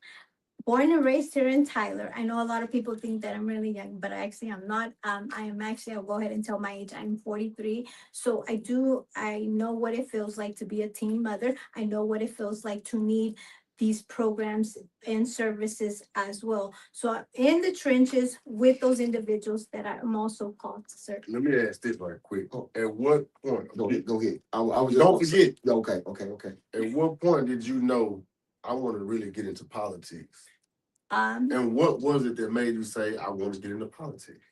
Born and raised here in Tyler. I know a lot of people think that I'm really young, but actually I'm not. I am actually, I'll go ahead and tell my age. I'm 43. So I know what it feels like to be a teen mother. I know what it feels like to need these programs and services as well. So I'm in the trenches with those individuals that I'm also called to serve. Let me ask this right quick. At what point? Go ahead. I was just Don't forget. Okay. At what point did you know I want to really get into politics? Um, And what was it that made you say I want to get into politics?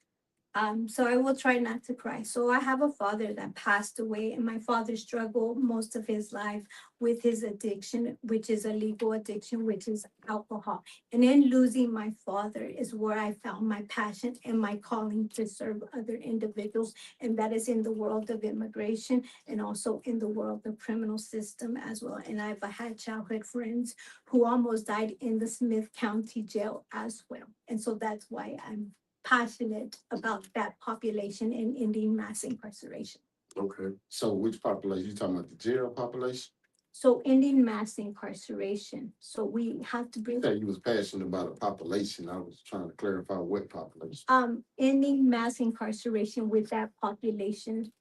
So I will try not to cry. So I have a father that passed away, and my father struggled most of his life with his addiction, which is a legal addiction, which is alcohol. And in losing my father is where I found my passion and my calling to serve other individuals. And that is in the world of immigration and also in the world of criminal system as well. And I've had childhood friends who almost died in the Smith County Jail as well. And so that's why I'm passionate about that population and ending mass incarceration. Okay. So which population? You talking about the jail population? So ending mass incarceration. So we have to You bring said you was passionate about a population. I was trying to clarify what population. ending mass incarceration with that population.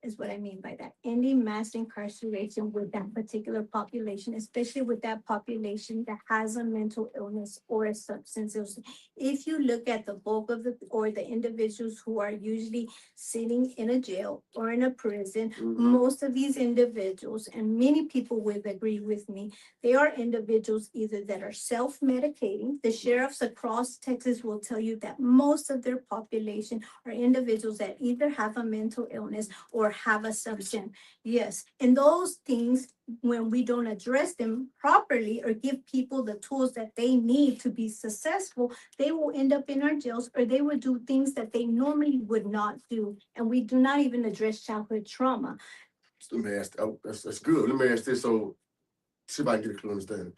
is what I mean by that. Ending mass incarceration with that particular population, especially with that population that has a mental illness or a substance illness. If you look at the bulk of the individuals who are usually sitting in a jail or in a prison, most of these individuals, and many people would agree with me, they are individuals either that are self-medicating. The sheriffs across Texas will tell you that most of their population are individuals that either have a mental illness or have a substance. Yes, and those things, when we don't address them properly or give people the tools that they need to be successful, they will end up in our jails or they will do things that they normally would not do. And we do not even address childhood trauma. Let me ask, oh, that's good. Let me ask this, so see if I can get a clear understanding.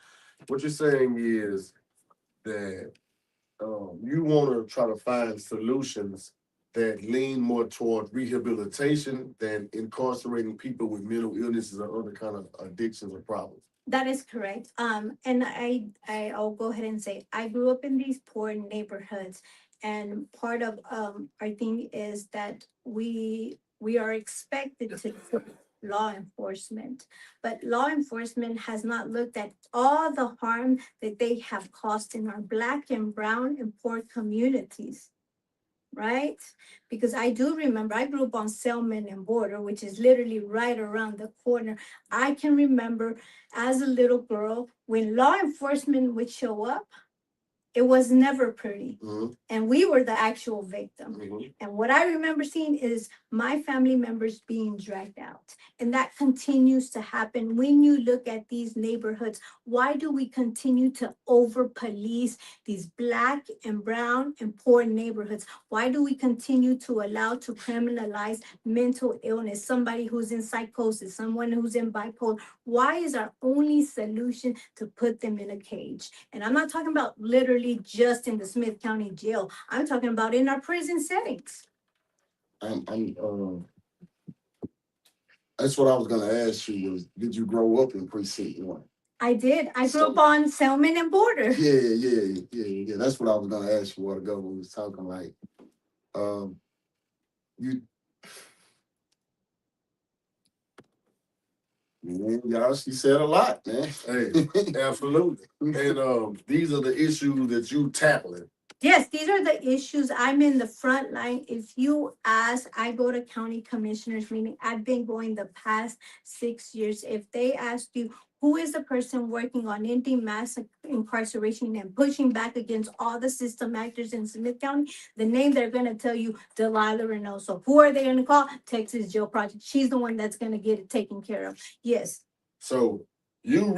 What you're saying is that you want to try to find solutions that lean more toward rehabilitation than incarcerating people with mental illnesses or other kind of addictions or problems. That is correct. And I'll go ahead and say, I grew up in these poor neighborhoods. And part of our thing is that we are expected to law enforcement, but law enforcement has not looked at all the harm that they have caused in our Black and brown and poor communities. Right? Because I do remember, I grew up on Selman and Border, which is literally right around the corner. I can remember as a little girl, when law enforcement would show up, it was never pretty. And we were the actual victim. And what I remember seeing is my family members being dragged out. And that continues to happen when you look at these neighborhoods. Why do we continue to over police these Black and brown and poor neighborhoods? Why do we continue to allow to criminalize mental illness, somebody who's in psychosis, someone who's in bipolar? Why is our only solution to put them in a cage? And I'm not talking about literally just in the Smith County Jail. I'm talking about in our prison settings. That's what I was gonna ask you was, did you grow up in precinct 1? I did. I grew up on Selman and Border. Yeah. That's what I was gonna ask you a while ago when we was talking, like, y'all, she said a lot, man. Hey, absolutely. And these are the issues that you tackling. Yes, these are the issues. I'm in the front line. If you ask, I go to county commissioners meeting. I've been going the past 6 years. If they ask you, who is the person working on ending mass incarceration and pushing back against all the system actors in Smith County, the name they're going to tell you, Delilah Reynoso. Who are they going to call? Texas Jail Project. She's the one that's going to get it taken care of. Yes. So you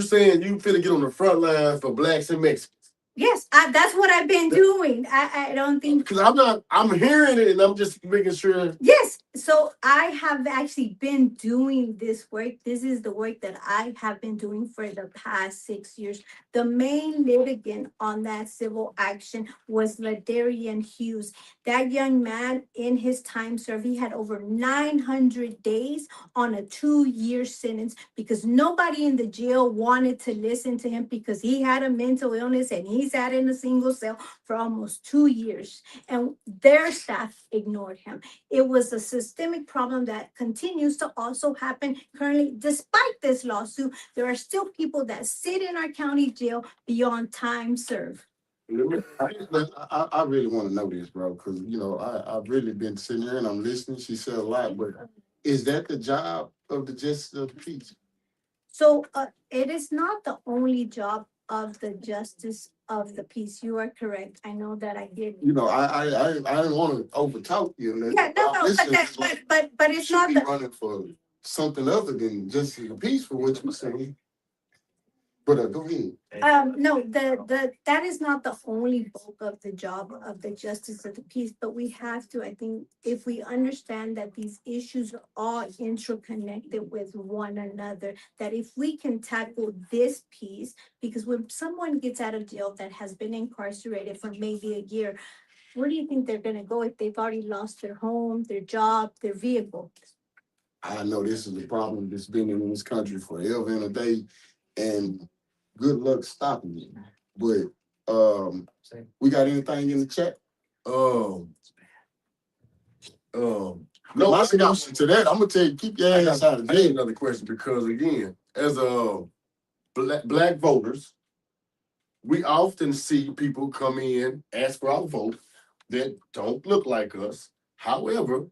saying you finna get on the front line for Blacks and Mexicans? Yes, that's what I've been doing. I don't think, because I'm hearing it and I'm just making sure. Yes, so I have actually been doing this work. This is the work that I have been doing for the past 6 years. The main litigant on that civil action was Ladarian Hughes. That young man, in his time served, he had over 900 days on a 2-year sentence because nobody in the jail wanted to listen to him because he had a mental illness and he sat in a single cell for almost 2 years. And their staff ignored him. It was a systemic problem that continues to also happen currently. Despite this lawsuit, there are still people that sit in our county jail beyond time served. I really want to know this, bro, because I've really been sitting here and I'm listening. She said a lot, but is that the job of the justice of the peace? So it is not the only job of the justice of the peace. You are correct. I know that I did. I didn't want to overtalk you. Yeah, no, but it's not the running for something other than justice of the peace for what you're saying. But go ahead. No, that is not the only bulk of the job of the justice of the peace, but we have to, I think, if we understand that these issues are all interconnected with one another, that if we can tackle this piece, because when someone gets out of jail that has been incarcerated for maybe a year, where do you think they're gonna go if they've already lost their home, their job, their vehicle? I know this is a problem that's been in this country forever and a day, and good luck stopping it. But we got anything in the chat? No, My I got solution to that, I'm gonna tell you, keep your ass out of I need jail. another question because again, as a black voters, we often see people come in, ask for our vote that don't look like us. However,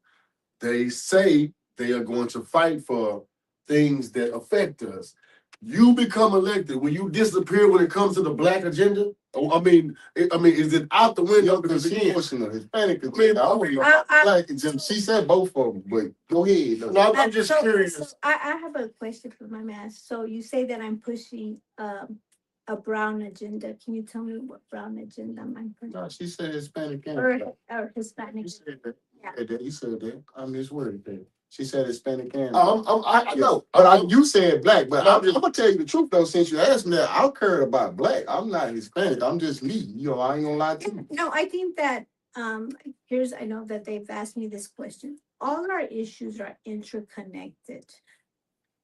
they say they are going to fight for things that affect us. You become elected when you disappear when it comes to the black agenda. Oh, is it out the window? Because again, Hispanic agenda. I don't know. Black agenda. She said both of them, but go ahead. Though. no, I'm just curious. So I have a question for my man. So you say that I'm pushing a brown agenda. Can you tell me what brown agenda I'm pushing? No, she said Hispanic and Or, black. or Hispanic? You said that. Yeah. You said that. I misworded that. She said Hispanic and I know. you said black, but I'm gonna tell you the truth though. Since you asked me that, I care about black. I'm not Hispanic. I'm just me. You know, I ain't gonna lie to you. No, I think that I know that they've asked me this question. All our issues are interconnected,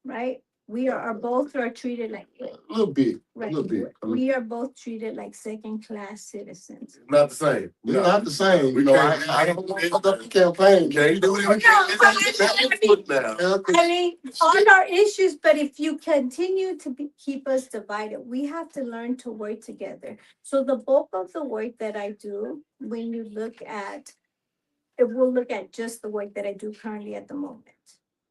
right? We are both are treated like A little bit. right. A little bit. We are both treated like second-class citizens. Not the same. It's not the same. We You know, can't- I don't know the campaign. Can't do it. I mean, all our issues, but if you continue to keep us divided, we have to learn to work together. So the bulk of the work that I do, when you look at, if we'll look at just the work that I do currently at the moment,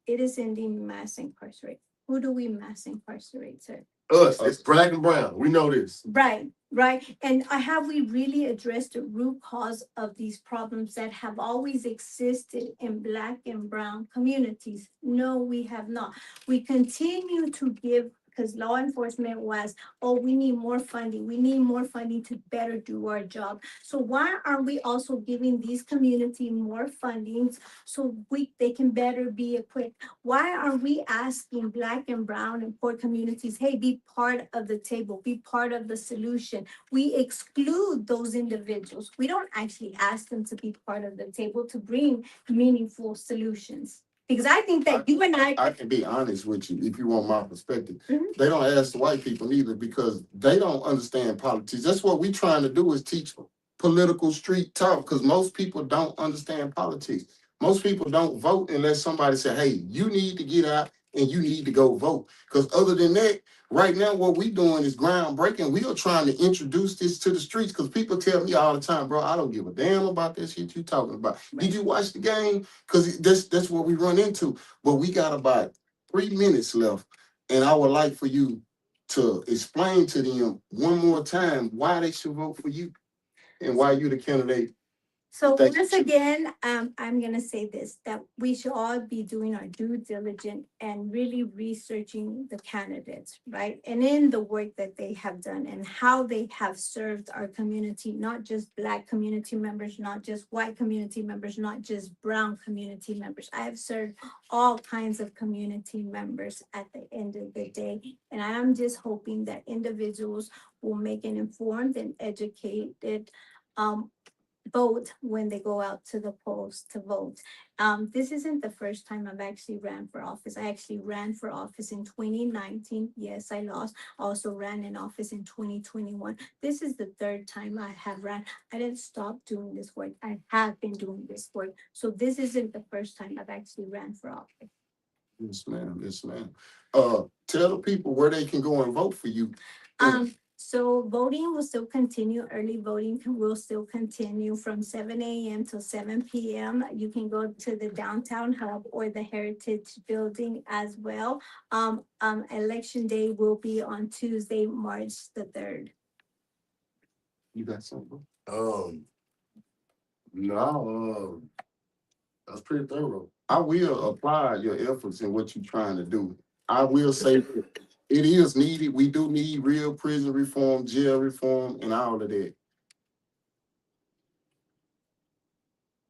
it is ending mass incarceration. Who do we mass incarcerate, sir? Us, it's black and brown. We know this. Right, right. And have we really addressed the root cause of these problems that have always existed in Black and brown communities? No, we have not. We continue to give, because law enforcement was, oh, we need more funding. We need more funding to better do our job. So why aren't we also giving these community more fundings so they can better be equipped? Why aren't we asking Black and brown and poor communities, hey, be part of the table, be part of the solution? We exclude those individuals. We don't actually ask them to be part of the table to bring meaningful solutions. Because I think that you and I can be honest with you if you want my perspective. Mhm. They don't ask the white people neither because they don't understand politics. That's what we're trying to do is teach political street talk because most people don't understand politics. Most people don't vote unless somebody say, hey, you need to get out and you need to go vote. Because other than that, right now what we doing is groundbreaking. We are trying to introduce this to the streets because people tell me all the time, bro, I don't give a damn about that shit you talking about. Did you watch the game? Because that's what we run into. But we got about 3 minutes left. And I would like for you to explain to them one more time why they should vote for you and why you the candidate. So Thank once you. again, I'm gonna say this, that we should all be doing our due diligence and really researching the candidates, right? And in the work that they have done and how they have served our community, not just Black community members, not just white community members, not just brown community members. I have served all kinds of community members at the end of the day. And I am just hoping that individuals will make an informed and educated vote when they go out to the polls to vote. This isn't the first time I've actually ran for office. I actually ran for office in 2019. Yes, I lost. Also ran in office in 2021. This is the third time I have ran. I didn't stop doing this work. I have been doing this work. So this isn't the first time I've actually ran for office. Yes, ma'am. Yes, ma'am. Tell the people where they can go and vote for you. So voting will still continue. Early voting will still continue from 7 a.m. till 7 p.m. You can go to the downtown hub or the Heritage Building as well. Election day will be on Tuesday, March the 3rd. You got something? No, that's pretty thorough. I will apply your efforts in what you're trying to do. I will say that it is needed. We do need real prison reform, jail reform, and all of that.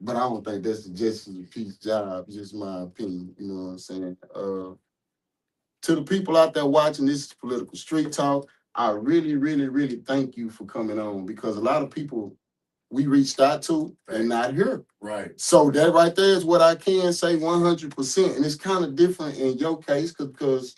But I don't think that's the justice of the peace job, just my opinion. You know what I'm saying? To the people out there watching this political street talk, I really, really, really thank you for coming on because a lot of people we reached out to and not here. Right. So that right there is what I can say 100%. And it's kind of different in your case because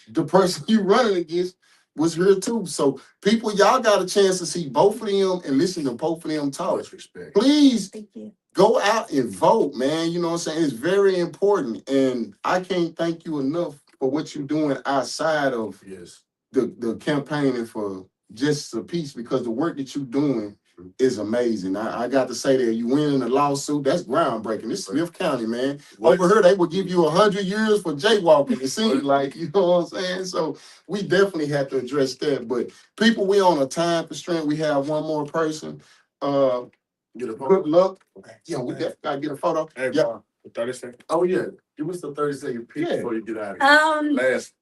the person you running against was here too. So people, y'all got a chance to see both of them and listen to both of them talk. Much respect. Please Thank you. go out and vote, man. You know what I'm saying? It's very important. And I can't thank you enough for what you're doing outside of Yes. the campaigning for justice of peace, because the work that you're doing is amazing. I got to say that you winning a lawsuit, that's groundbreaking. This Smith County, man. Over here, they would give you 100 years for jaywalking. It seems like, you know what I'm saying? So we definitely have to address that. But people, we on a time constraint. We have one more person. Get a Good luck. Yeah, we definitely gotta get a photo. Hey, Yeah. bro, 30 seconds. Oh, yeah. Give us the 30-second pitch Yeah. before you get out of here. Last.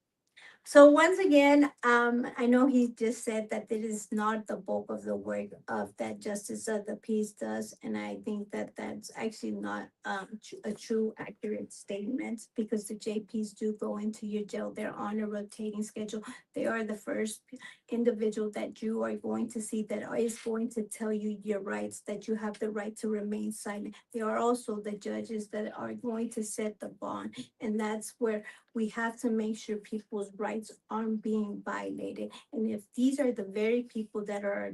So once again, I know he just said that it is not the bulk of the work of that Justice of the Peace does, and I think that that's actually not a true accurate statement, because the JPs do go into your jail. They're on a rotating schedule. They are the first individual that you are going to see that is going to tell you your rights, that you have the right to remain silent. They are also the judges that are going to set the bond, and that's where we have to make sure people's rights aren't being violated. And if these are the very people that are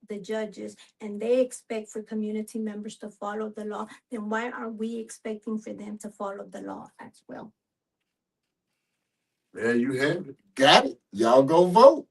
the judges, and they expect for community members to follow the law, then why are we expecting for them to follow the law as well? There you have it. Got it. Y'all go vote.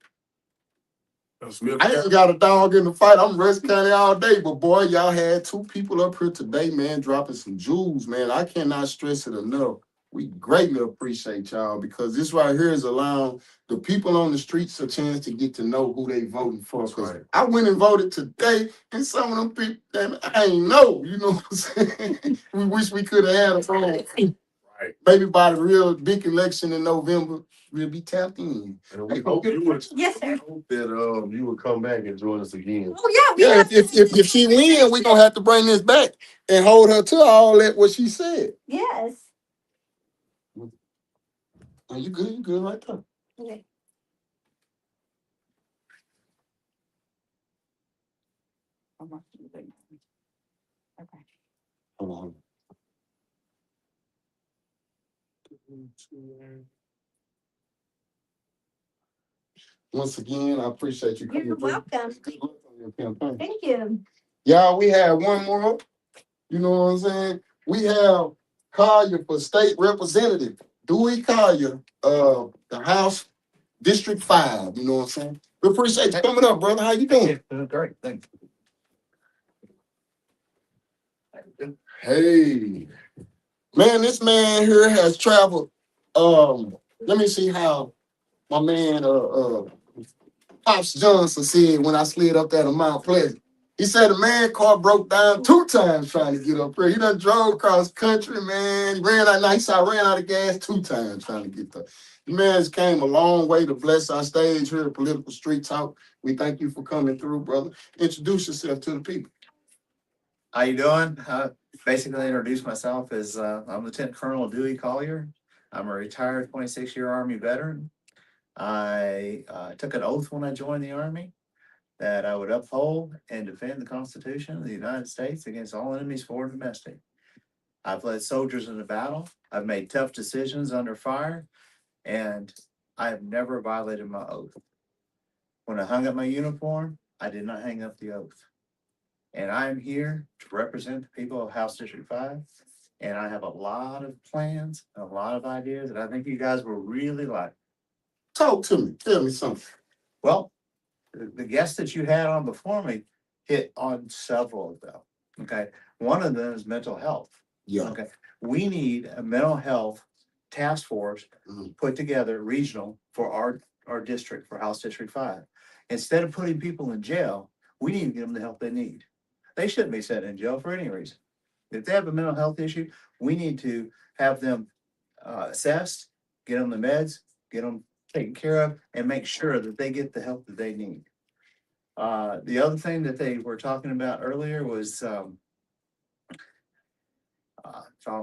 Smith I ain't got a dog in the fight. I'm Rush County all day, but boy, y'all had two people up here today, man, dropping some jewels, man. I cannot stress it enough. We greatly appreciate y'all, because this right here is allowing the people on the streets a chance to get to know who they voting for. That's Because right. I went and voted today, and some of them people, damn, I ain't know, you know what I'm saying? We wish we could have had a phone. Right. Maybe by the real big election in November, we'll be tapped in. And we hope you would. Yes, sir. Hope that you would come back and join us again. Oh, yeah. we Yeah, have- if she win, we gonna have to bring this back and hold her to all that what she said. Yes. Oh, you good right there. Okay. Okay. Hold on. Once again, I appreciate you coming. You're through. welcome. Good luck on your campaign. Thank you. Y'all, we have one more. You know what I'm saying? We have Collier for state representative. Dewey Collier, the House District 5. You know what I'm saying? We appreciate you coming up, brother. How you doing? Great, thanks. Hey, man, this man here has traveled. Let me see how my man Pops Johnson said when I slid up there to Mount Pleasant. He said the man car broke down 2 times trying to get up here. He done drove across country, man. He ran out nice. I ran out of gas 2 times trying to get there. The man's came a long way to bless our stage here at Political Street Talk. We thank you for coming through, brother. Introduce yourself to the people. How you doing? Basically introduce myself as, I'm Lieutenant Colonel Dewey Collier. I'm a retired 26-year Army veteran. I took an oath when I joined the Army that I would uphold and defend the Constitution of the United States against all enemies, foreign and domestic. I've led soldiers into battle. I've made tough decisions under fire, and I have never violated my oath. When I hung up my uniform, I did not hang up the oath. And I am here to represent the people of House District 5. And I have a lot of plans, and a lot of ideas that I think you guys will really like. Talk to me. Tell me something. Well, the guests that you had on before me hit on several of them. Okay. One of them is mental health. Yeah. Okay. We need a mental health task force put together, regional, for our district, for House District 5. Instead of putting people in jail, we need to give them the help they need. They shouldn't be sent in jail for any reason. If they have a mental health issue, we need to have them assessed, get them the meds, get them taken care of, and make sure that they get the help that they need. The other thing that they were talking about earlier was, John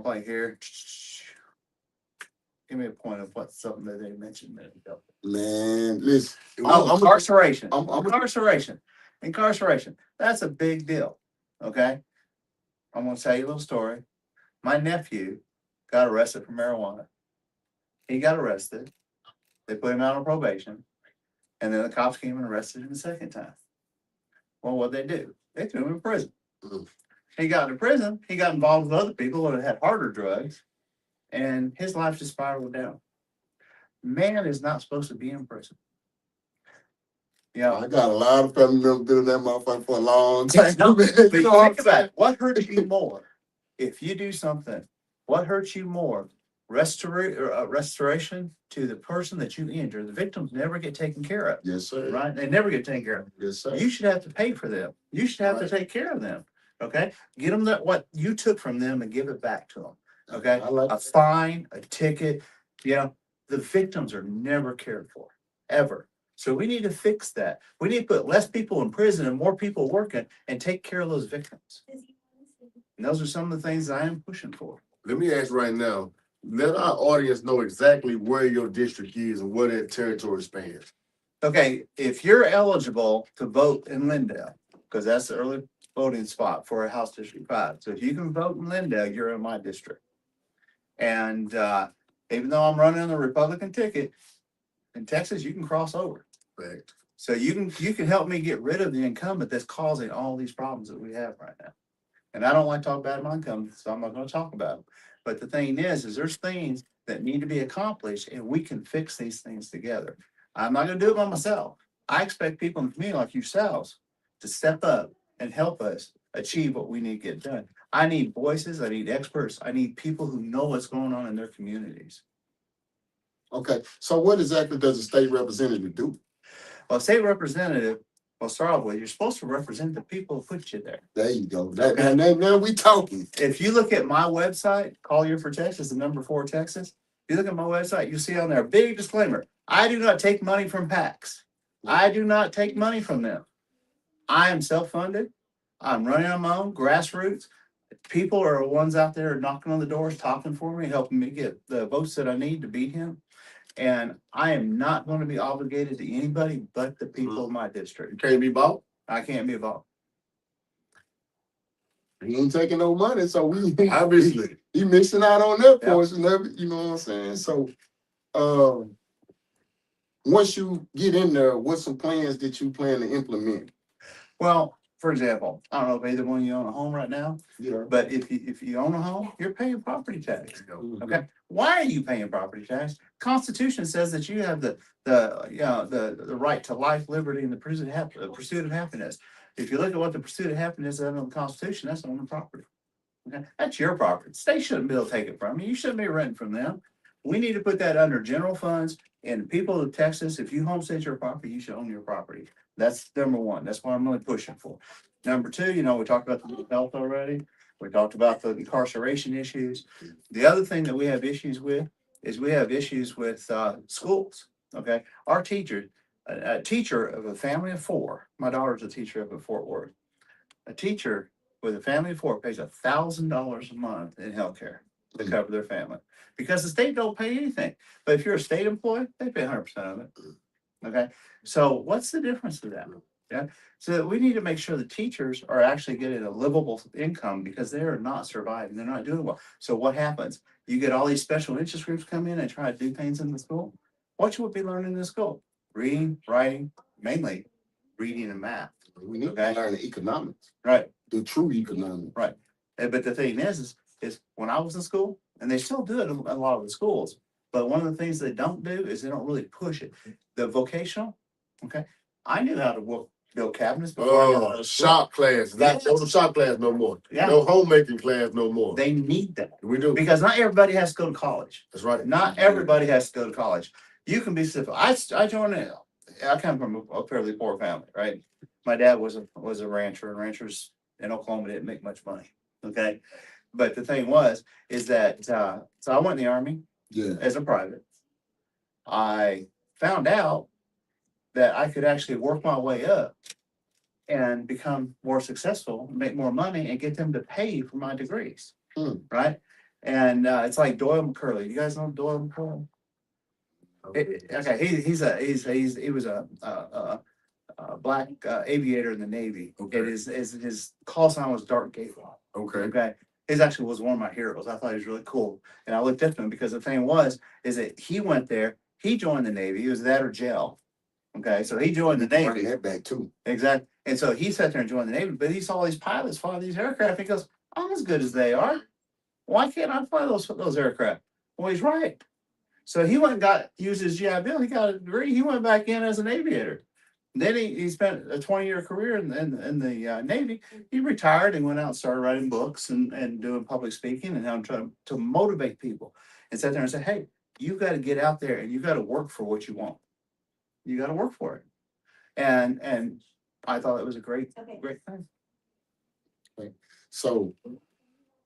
Blank here. Give me a point of what something that they mentioned a minute ago. Man, listen. Incarceration. I'm- Incarceration. That's a big deal. Okay. I'm gonna tell you a little story. My nephew got arrested for marijuana. He got arrested. They put him out on probation. And then the cops came and arrested him the second time. Well, what'd they do? They threw him in prison. He got into prison. He got involved with other people that had harder drugs, and his life just spiraled down. Man is not supposed to be in prison. Yeah. I got a lot of family members been in that motherfucker for a long time. No, man. but You know what I'm think about saying? it. What hurts you more if you do something? What hurts you more? Restoration to the person that you injured. The victims never get taken care of, Yes, sir. right? They never get taken care of. Yes, sir. You should have to pay for them. You should have to Right. take care of them. Okay, get them that what you took from them and give it back to them. Okay, I like a fine, a ticket. You know, the victims are never cared for ever. So we need to fix that. We need to put less people in prison and more people working and take care of those victims. And those are some of the things I am pushing for. Let me ask right now, let our audience know exactly where your district is and where that territory spans. Okay, if you're eligible to vote in Lindale, because that's the early voting spot for a House District 5. So if you can vote in Lindale, you're in my district. And even though I'm running on the Republican ticket, in Texas, you can cross over. Fact. So you can help me get rid of the incumbent that's causing all these problems that we have right now. And I don't like to talk about my incumbent, so I'm not gonna talk about them. But the thing is there's things that need to be accomplished and we can fix these things together. I'm not gonna do it by myself. I expect people in the community like yourselves to step up and help us achieve what we need to get done. I need voices, I need experts, I need people who know what's going on in their communities. Okay, so what exactly does a state representative do? Well, state representative, well, start off with, you're supposed to represent the people who put you there. There you go. Now we talking. If you look at my website, Call You for Texas, the number 4 Texas, if you look at my website, you see on there, big disclaimer, I do not take money from PACs. I do not take money from them. I am self-funded. I'm running on my own, grassroots. People are the ones out there knocking on the doors, talking for me, helping me get the votes that I need to beat him. And I am not going to be obligated to anybody but the people of my You district. can't be bought. I can't be involved. He ain't taking no money, so we obviously he missing out on that portion of it. You know what I'm saying? So, once you get in there, what's some plans that you plan to implement? Well, for example, I don't know if either one of you own a home right now, Yeah. but if you own a home, you're paying property tax. Okay. Okay, why are you paying property tax? Constitution says that you have the right to life, liberty, and the pursuit of happiness. If you look at what the pursuit of happiness is under the Constitution, that's on the property. Okay, that's your property. The state shouldn't be able to take it from you. You shouldn't be renting from them. We need to put that under general funds. And people of Texas, if you homestead your property, you should own your property. That's number one. That's what I'm really pushing for. Number two, we talked about the mental health already. We talked about the incarceration issues. The other thing that we have issues with is we have issues with schools. Okay, our teachers, a teacher of a family of 4. My daughter's a teacher up at Fort Worth. A teacher with a family of 4 pays $1,000 a month in healthcare to cover their family because the state don't pay anything. But if you're a state employee, they pay 100% of it. Okay, so what's the difference to that? Yeah, so we need to make sure the teachers are actually getting a livable income because they are not surviving. They're not doing well. So what happens? You get all these special interest groups come in and try to do things in the school. What you would be learning in the school? Reading, writing, mainly reading and math. We need to learn the economics, Right. the true economics. Right. But the thing is when I was in school, and they still do it in a lot of the schools, but one of the things they don't do is they don't really push it. The vocational, okay, I knew how to build cabinets before I got out of school. Shop class. Not no shop class no more. Yeah. No homemaking class no more. They need that We do. because not everybody has to go to college. That's right. Not everybody has to go to college. You can be civil. I joined it. I come from a fairly poor family, right? My dad was a rancher, and ranchers in Oklahoma didn't make much money. Okay. But the thing is that so I went in the Army as a private. I found out that I could actually work my way up and become more successful, make more money, and get them to pay for my degrees. Right. And it's like Doyle McCurley. You guys know Doyle McCurley? Okay, he was a black aviator in the Navy. Okay. And his call sign was Dark Gateway. Okay. Okay, his actually was one of my heroes. I thought he was really cool, and I looked up to him because the thing is that he went there. He joined the Navy. He was that or jail, Okay, so he joined the Bring Navy. that back too. Exactly. And so he sat there and joined the Navy, but he saw these pilots fly these aircraft. He goes, I'm as good as they are. Why can't I fly those aircraft? Well, he's right. So he went and used his GI Bill. He got a degree. He went back in as an aviator. Then he spent a 20-year career in the Navy. He retired and went out and started writing books and doing public speaking and how to motivate people. And sat there and said, hey, you got to get out there and you got to work for what you want. You got to work for it. And I thought it was a great thing. So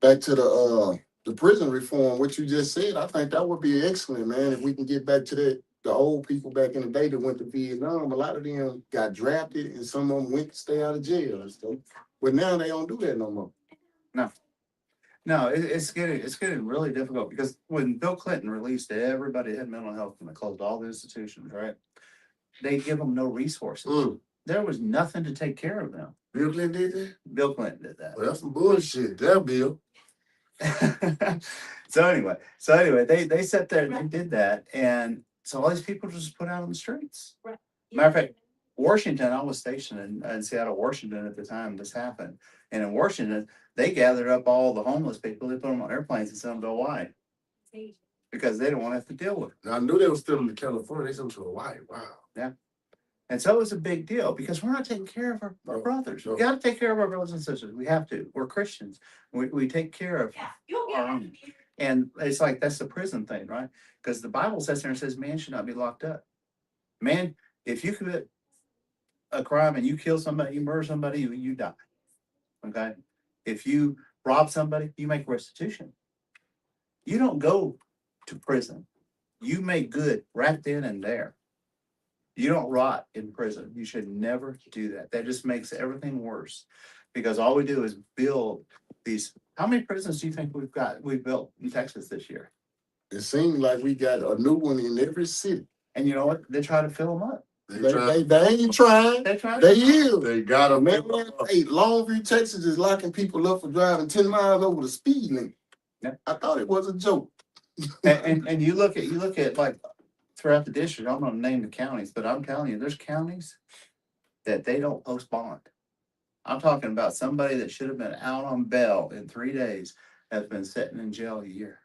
back to the prison reform, what you just said, I think that would be excellent, man. If we can get back to that, the old people back in the day that went to Vietnam, a lot of them got drafted and some of them went to stay out of jail and stuff. But now they don't do that no more. No, it's getting really difficult because when Bill Clinton released everybody that had mental health and they closed all the institutions, right? They give them no resources. There was nothing to take care of them. Bill Clinton did that? Bill Clinton did that. Well, that's some bullshit. That Bill. So anyway, they sat there and they did that, and so all these people just put out on the streets. Right. Matter of fact, Washington, I was stationed in Seattle, Washington at the time this happened, and in Washington they gathered up all the homeless people, they put them on airplanes and sent them to Hawaii because they didn't want to have to deal with it. Now, I knew they were still in California. They sent them to Hawaii. Wow. And so it was a big deal because we're not taking care of our No, brothers. We no. got to take care of our brothers and sisters. We have to. We're Christians. We take care of our own. And it's like that's the prison thing, right? Because the Bible says there and says man should not be locked up. Man, if you commit a crime and you kill somebody, you murder somebody, you die. Okay? If you rob somebody, you make restitution. You don't go to prison. You make good right then and there. You don't rot in prison. You should never do that. That just makes everything worse because all we do is build these. How many prisons do you think we've built in Texas this year? It seems like we got a new one in every city. And you know what? They try to fill them up. They ain't trying. They try. They is. They got a Man, hey, Longview, Texas is locking people up for driving 10 miles over the speed limit. Yeah. I thought it was a joke. And you look at like throughout the district. I'm gonna name the counties, but I'm telling you, there's counties that they don't post bond. I'm talking about somebody that should have been out on bail in 3 days has been sitting in jail a year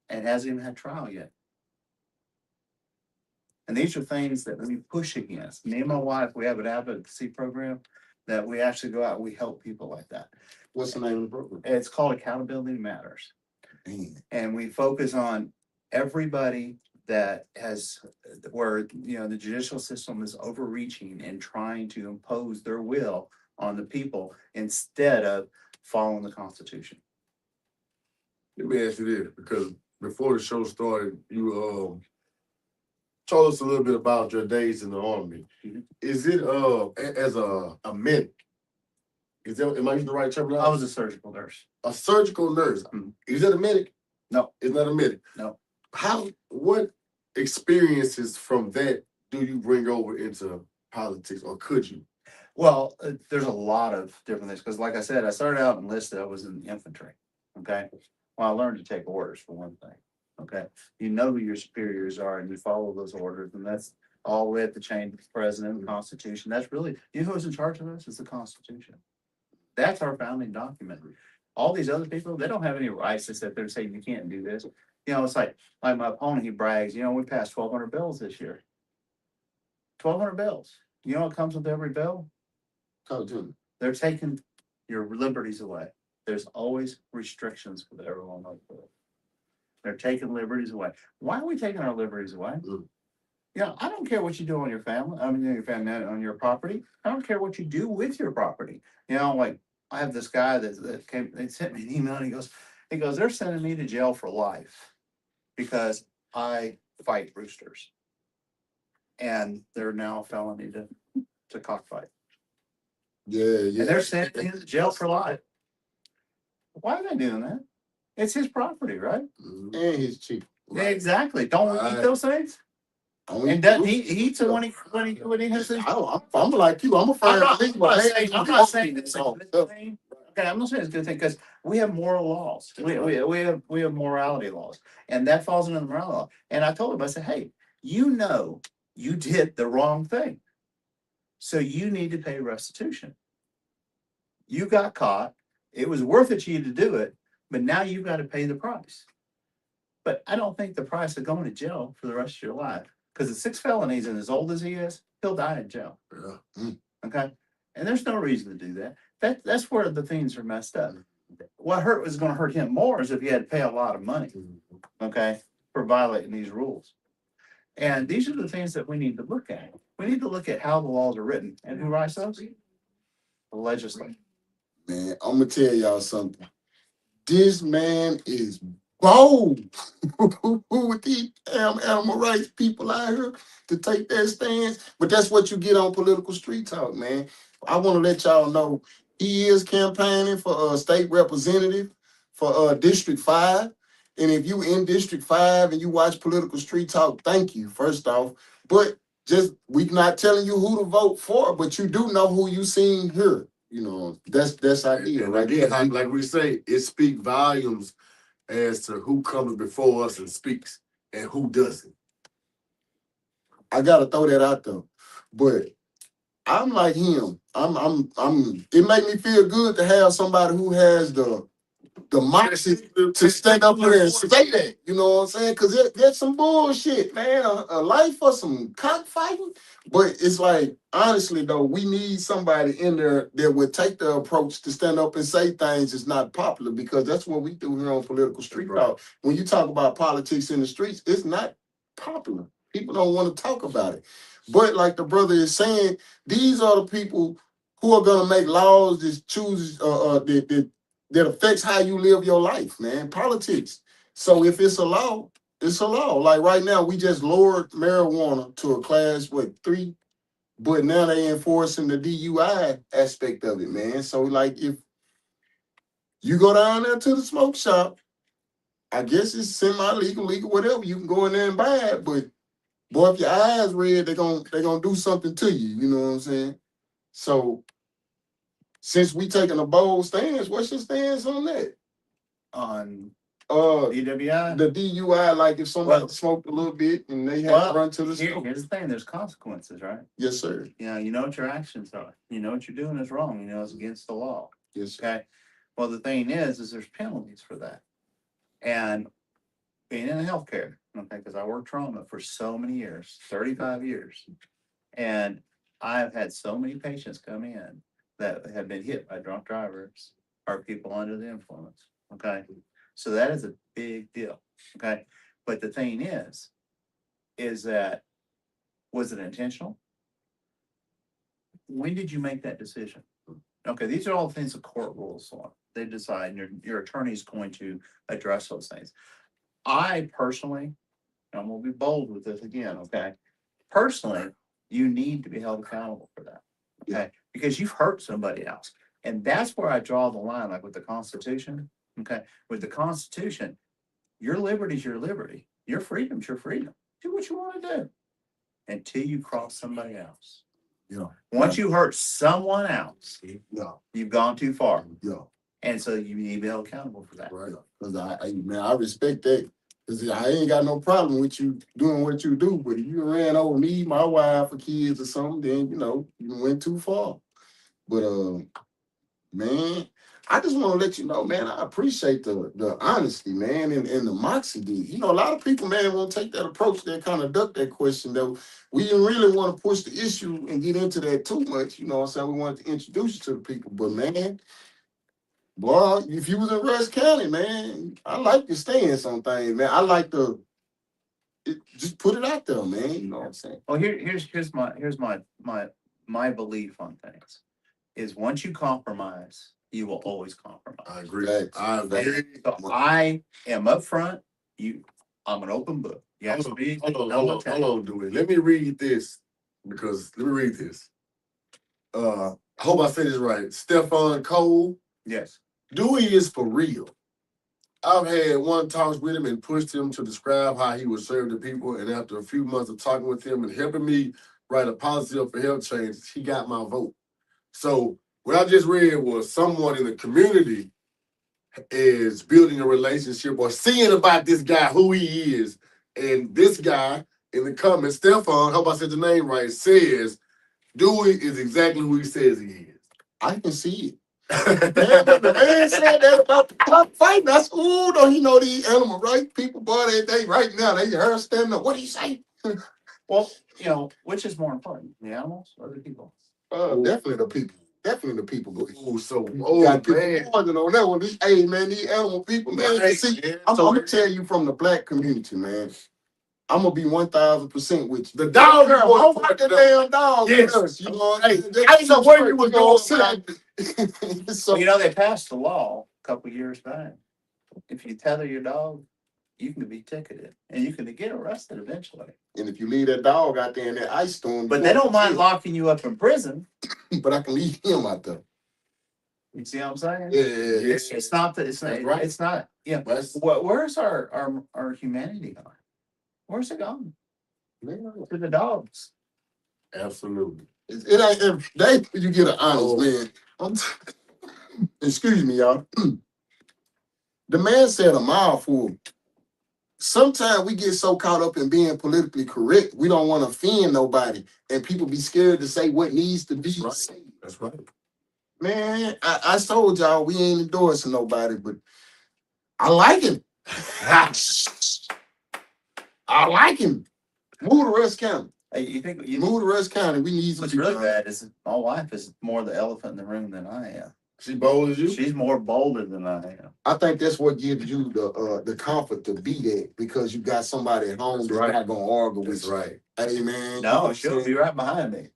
and hasn't even had trial yet. And these are things that we push against. Me and my wife, we have an advocacy program that we actually go out and we help people like that. What's the name of the program? It's called Accountability Matters. And we focus on everybody that has, where, the judicial system is overreaching and trying to impose their will on the people instead of following the Constitution. Let me ask you this, because before the show started, you told us a little bit about your days in the Army. Mhm. Is it as a medic? Am I using the right terminology? I was a surgical nurse. A surgical nurse. Mhm. Is that a medic? No. It's not a medic. No. What experiences from that do you bring over into politics, or could you? Well, there's a lot of different things, because like I said, I started out enlisted, I was in the infantry, okay? Well, I learned to take orders for one thing, okay? You know who your superiors are and you follow those orders, and that's all the way up the chain to the president, the Constitution. That's really, you know who's in charge of us? It's the Constitution. That's our founding document. All these other people, they don't have any rights to sit there and say, you can't do this. It's like my opponent, he brags, we passed 1,200 bills this year. 1,200 bills. You know what comes with every bill? Talk to me. They're taking your liberties away. There's always restrictions with everyone on the bill. They're taking liberties away. Why are we taking our liberties away? I don't care what you do on your family. Your family on your property. I don't care what you do with your property. Like I have this guy that came. They sent me an email. And he goes, they're sending me to jail for life because I fight roosters, and they're now a felony to cockfight. Yeah. And they're sending him to jail for life. Why are they doing that? It's his property, right? And he's cheap. Yeah, exactly. Don't we eat those things? And doesn't he eats it when he has his. I'm like you. I'm a fan. I'm not saying it's a good thing. Okay, I'm not saying it's a good thing because we have moral laws. We have morality laws, and that falls into the morality law. And I told him, I said, hey, you did the wrong thing. So you need to pay restitution. You got caught. It was worth it to you to do it, but now you've got to pay the price. But I don't think the price of going to jail for the rest of your life, because the 6 felonies and as old as he is, he'll die in jail. Yeah. Okay. And there's no reason to do that. That's where the things are messed up. What was going to hurt him more is if he had to pay a lot of money, okay, for violating these rules. And these are the things that we need to look at. We need to look at how the laws are written. And who writes those? The legislature. Man, I'm gonna tell y'all something. This man is bold with these animal rights people out here to take that stance. But that's what you get on Political Street Talk, man. I want to let y'all know he is campaigning for a state representative for District 5. And if you in District 5 and you watch Political Street Talk, thank you, first off. But just we not telling you who to vote for, but you do know who you seen here. You know, that's idea. And Right again, there. like we say, it speaks volumes as to who comes before us and speaks and who doesn't. I gotta throw that out there. But I'm like him. It make me feel good to have somebody who has the moxie to stand up here and say that. You know what I'm saying? Because there's some bullshit, man. A life for some cockfighting. But it's like, honestly, though, we need somebody in there that would take the approach to stand up and say things that's not popular, because that's what we do here on Political Street Talk. When you talk about politics in the streets, it's not popular. People don't want to talk about it. But like the brother is saying, these are the people who are going to make laws that choose that affects how you live your life, man. Politics. So if it's a law, it's a law. Like right now, we just lowered marijuana to a class, 3? But now they enforcing the DUI aspect of it, man. So like if you go down there to the smoke shop, I guess it's semi-legal, legal, whatever. You can go in there and buy it, but boy, if your eyes red, they're gonna do something to you. You know what I'm saying? So since we taking a bold stance, what's your stance on that? On DWI? The DUI, like if somebody smoked a little bit and they had to run to the store. Here's the thing, there's consequences, right? Yes, sir. You know what your actions are. You know what you're doing is wrong. You know it's against the law. Yes, sir. Okay. Well, the thing is there's penalties for that. And being in healthcare, okay, because I worked trauma for so many years, 35 years. And I've had so many patients come in that have been hit by drunk drivers or people under the influence. Okay. So that is a big deal. Okay. But the thing is that, was it intentional? When did you make that decision? Okay. These are all things the court rules on. They decide, and your attorney's going to address those things. I personally, and I'm going to be bold with this again. Okay. Personally, you need to be held accountable for that. Okay. Because you've hurt somebody else. And that's where I draw the line, like with the Constitution. Okay. With the Constitution, your liberty's your liberty. Your freedom's your freedom. Do what you want to do until you cross somebody else. Yeah. Once you hurt someone else, Yeah. you've gone too far. Yeah. And so you need to be held accountable for that. Right. Because I respect that. Because I ain't got no problem with you doing what you do. But if you ran over me, my wife, or kids or something, then, you went too far. But, man, I just want to let you know, man, I appreciate the honesty, man, and the moxie. A lot of people, man, won't take that approach. They kind of duck that question, though. We didn't really want to push the issue and get into that too much. You know what I'm saying? We wanted to introduce you to the people. But, man, boy, if you was in Rush County, man, I like to stand on things, man. I like to just put it out there, man. You know what I'm saying? Well, here's my belief on things is once you compromise, you will always compromise. I agree. Facts. I agree. So I am upfront. I'm an open book. You ask Hold me, on, Dewey. Let me read this. I hope I say this right. Stefan Cole. Yes. Dewey is for real. I've had one talks with him and pushed him to describe how he would serve the people. And after a few months of talking with him and helping me write a policy up for health change, he got my vote. So what I just read was someone in the community is building a relationship or seeing about this guy, who he is. And this guy in the comments, Stefan, hope I said the name right, says Dewey is exactly who he says he is. I can see it. Man, but the man said that about the cockfighting. I said, ooh, don't he know these animal rights people, boy, they right now, they heard standing up. What do you say? Well, which is more important, the animals or the people? Definitely the people. Definitely the people. But Oh, so got people man. pointing on that one. Hey, man, these animal people, man. Right, See, man. I'm So- gonna tell you from the black community, man. I'm gonna be 1000% with you. The dog girl, is more how about important the than- damn dog? Yes. Yes, you know what I'm Hey, saying? I didn't know where you was going. So, Well, they passed a law a couple years back. If you tether your dog, you can be ticketed and you can get arrested eventually. and if you leave that dog out there in that ice storm, But they don't mind locking you up in prison. But I can leave him out there. You see what I'm saying? Yeah, It's not that it's not That's right. It's not. Yeah. That's Where's our humanity gone? Where's it gone? To the dogs. Absolutely. it ain't every day you get an honest man. Excuse me, y'all. The man said a mouthful. Sometimes we get so caught up in being politically correct, we don't want to offend nobody, and people be scared to say what needs to be said. That's right. Man, I told y'all we ain't endorsing nobody, but I like him. I like him. Move to Rusk County. Hey, you think Move to Rusk County. We need some what's people. really bad is my wife is more the elephant in the room than I am. She bold as you. She's more bolder than I am. I think that's what gives you the comfort to be there because you got somebody at home that's right. not gonna argue with That's you. right. Hey man. you know No, what I'm she'll saying? be right behind me.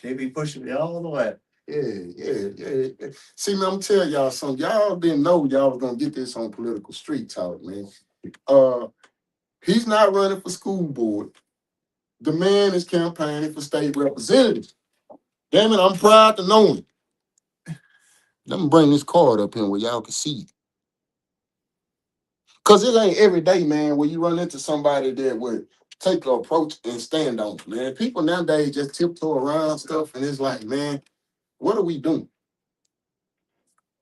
She'll be pushing me all the way. Yeah. See, man, I'm telling y'all something. Y'all didn't know y'all was gonna get this on political street talk, man. He's not running for school board. The man is campaigning for state representative. Damn it, I'm proud to know him. Let me bring this card up here where y'all can see it. Cause it ain't every day, man, where you run into somebody that would take the approach and stand on it, man. People nowadays just tiptoe around stuff, and it's like, man, what are we doing?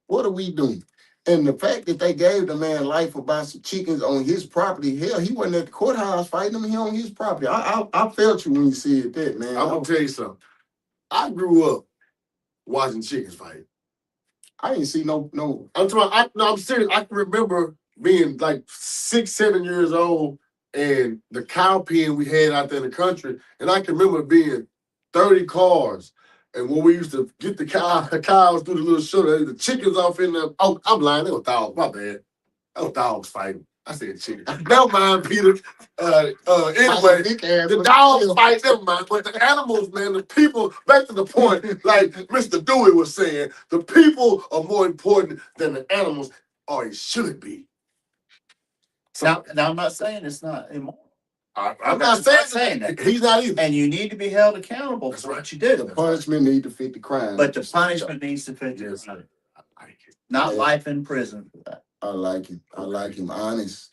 What are we doing? And the fact that they gave the man life about some chickens on his property, hell, he wasn't at the courthouse fighting them. He on his property. I felt you when you said that, man. I'm gonna tell you something. I grew up watching chickens fight. I didn't see no. I'm serious. I can remember being like 6, 7 years old and the cow pen we had out there in the country. And I can remember being 30 cars. And when we used to get the cows through the little show, the chickens off in there. Oh, I'm lying. They were dogs. My bad. They were dogs fighting. I said chicken. Never mind, Peter. Anyway, the dogs fight, never mind. But the animals, man, the people, back to the point, like Mr. Dewey was saying, the people are more important than the animals, or it should be. Now I'm not saying it's not immoral. I'm not saying that. He's not either. And you need to be held accountable That's for right. what you do. The punishment need to fit the crime. But the punishment needs to fit the Yes, crime. I like it. Not Yeah. life in prison for that. I like him. I like him. Honest.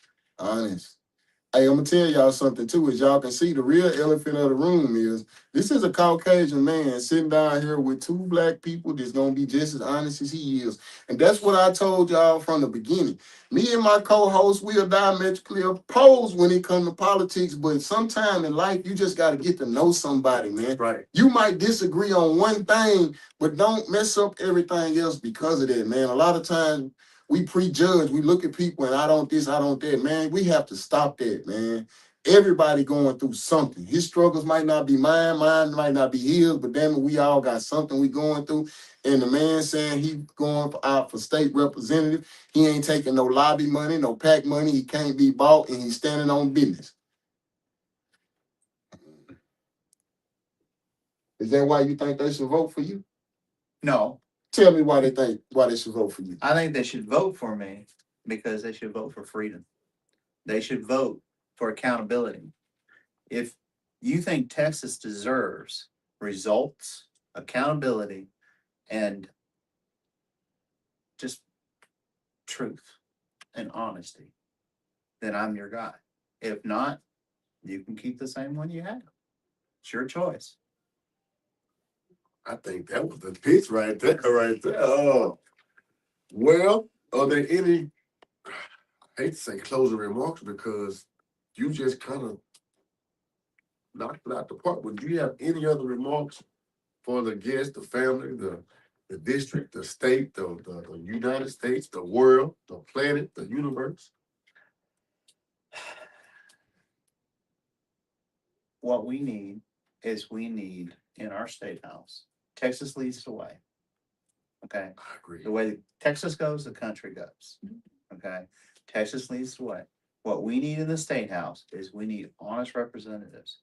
Hey, I'm gonna tell y'all something too. As y'all can see, the real elephant of the room is this is a Caucasian man sitting down here with two black people that's gonna be just as honest as he is. And that's what I told y'all from the beginning. Me and my co-host, we are diametrically opposed when it comes to politics, but sometime in life, you just gotta get to know somebody, man. Right. You might disagree on one thing, but don't mess up everything else because of that, man. A lot of times we prejudge, we look at people and I don't this, I don't that, man. We have to stop that, man. Everybody going through something. His struggles might not be mine might not be his, but damn it, we all got something we going through. And the man saying he going out for state representative, he ain't taking no lobby money, no PAC money, he can't be bought, and he's standing on business. Is that why you think they should vote for you? No, Tell me why they should vote for you. I think they should vote for me because they should vote for freedom. They should vote for accountability. If you think Texas deserves results, accountability, and just truth and honesty, then I'm your guy. If not, you can keep the same one you have. It's your choice. I think that was the pitch right there, Oh, well, are there any, I hate to say closing remarks because you just kind of knock it out the park. But do you have any other remarks for the guests, the family, the district, the state, the United States, the world, the planet, the universe? What we need is we need in our state house, Texas leads the way. Okay, I agree. the way Texas goes, the country goes. Okay, Texas leads the way. What we need in the state house is we need honest representatives.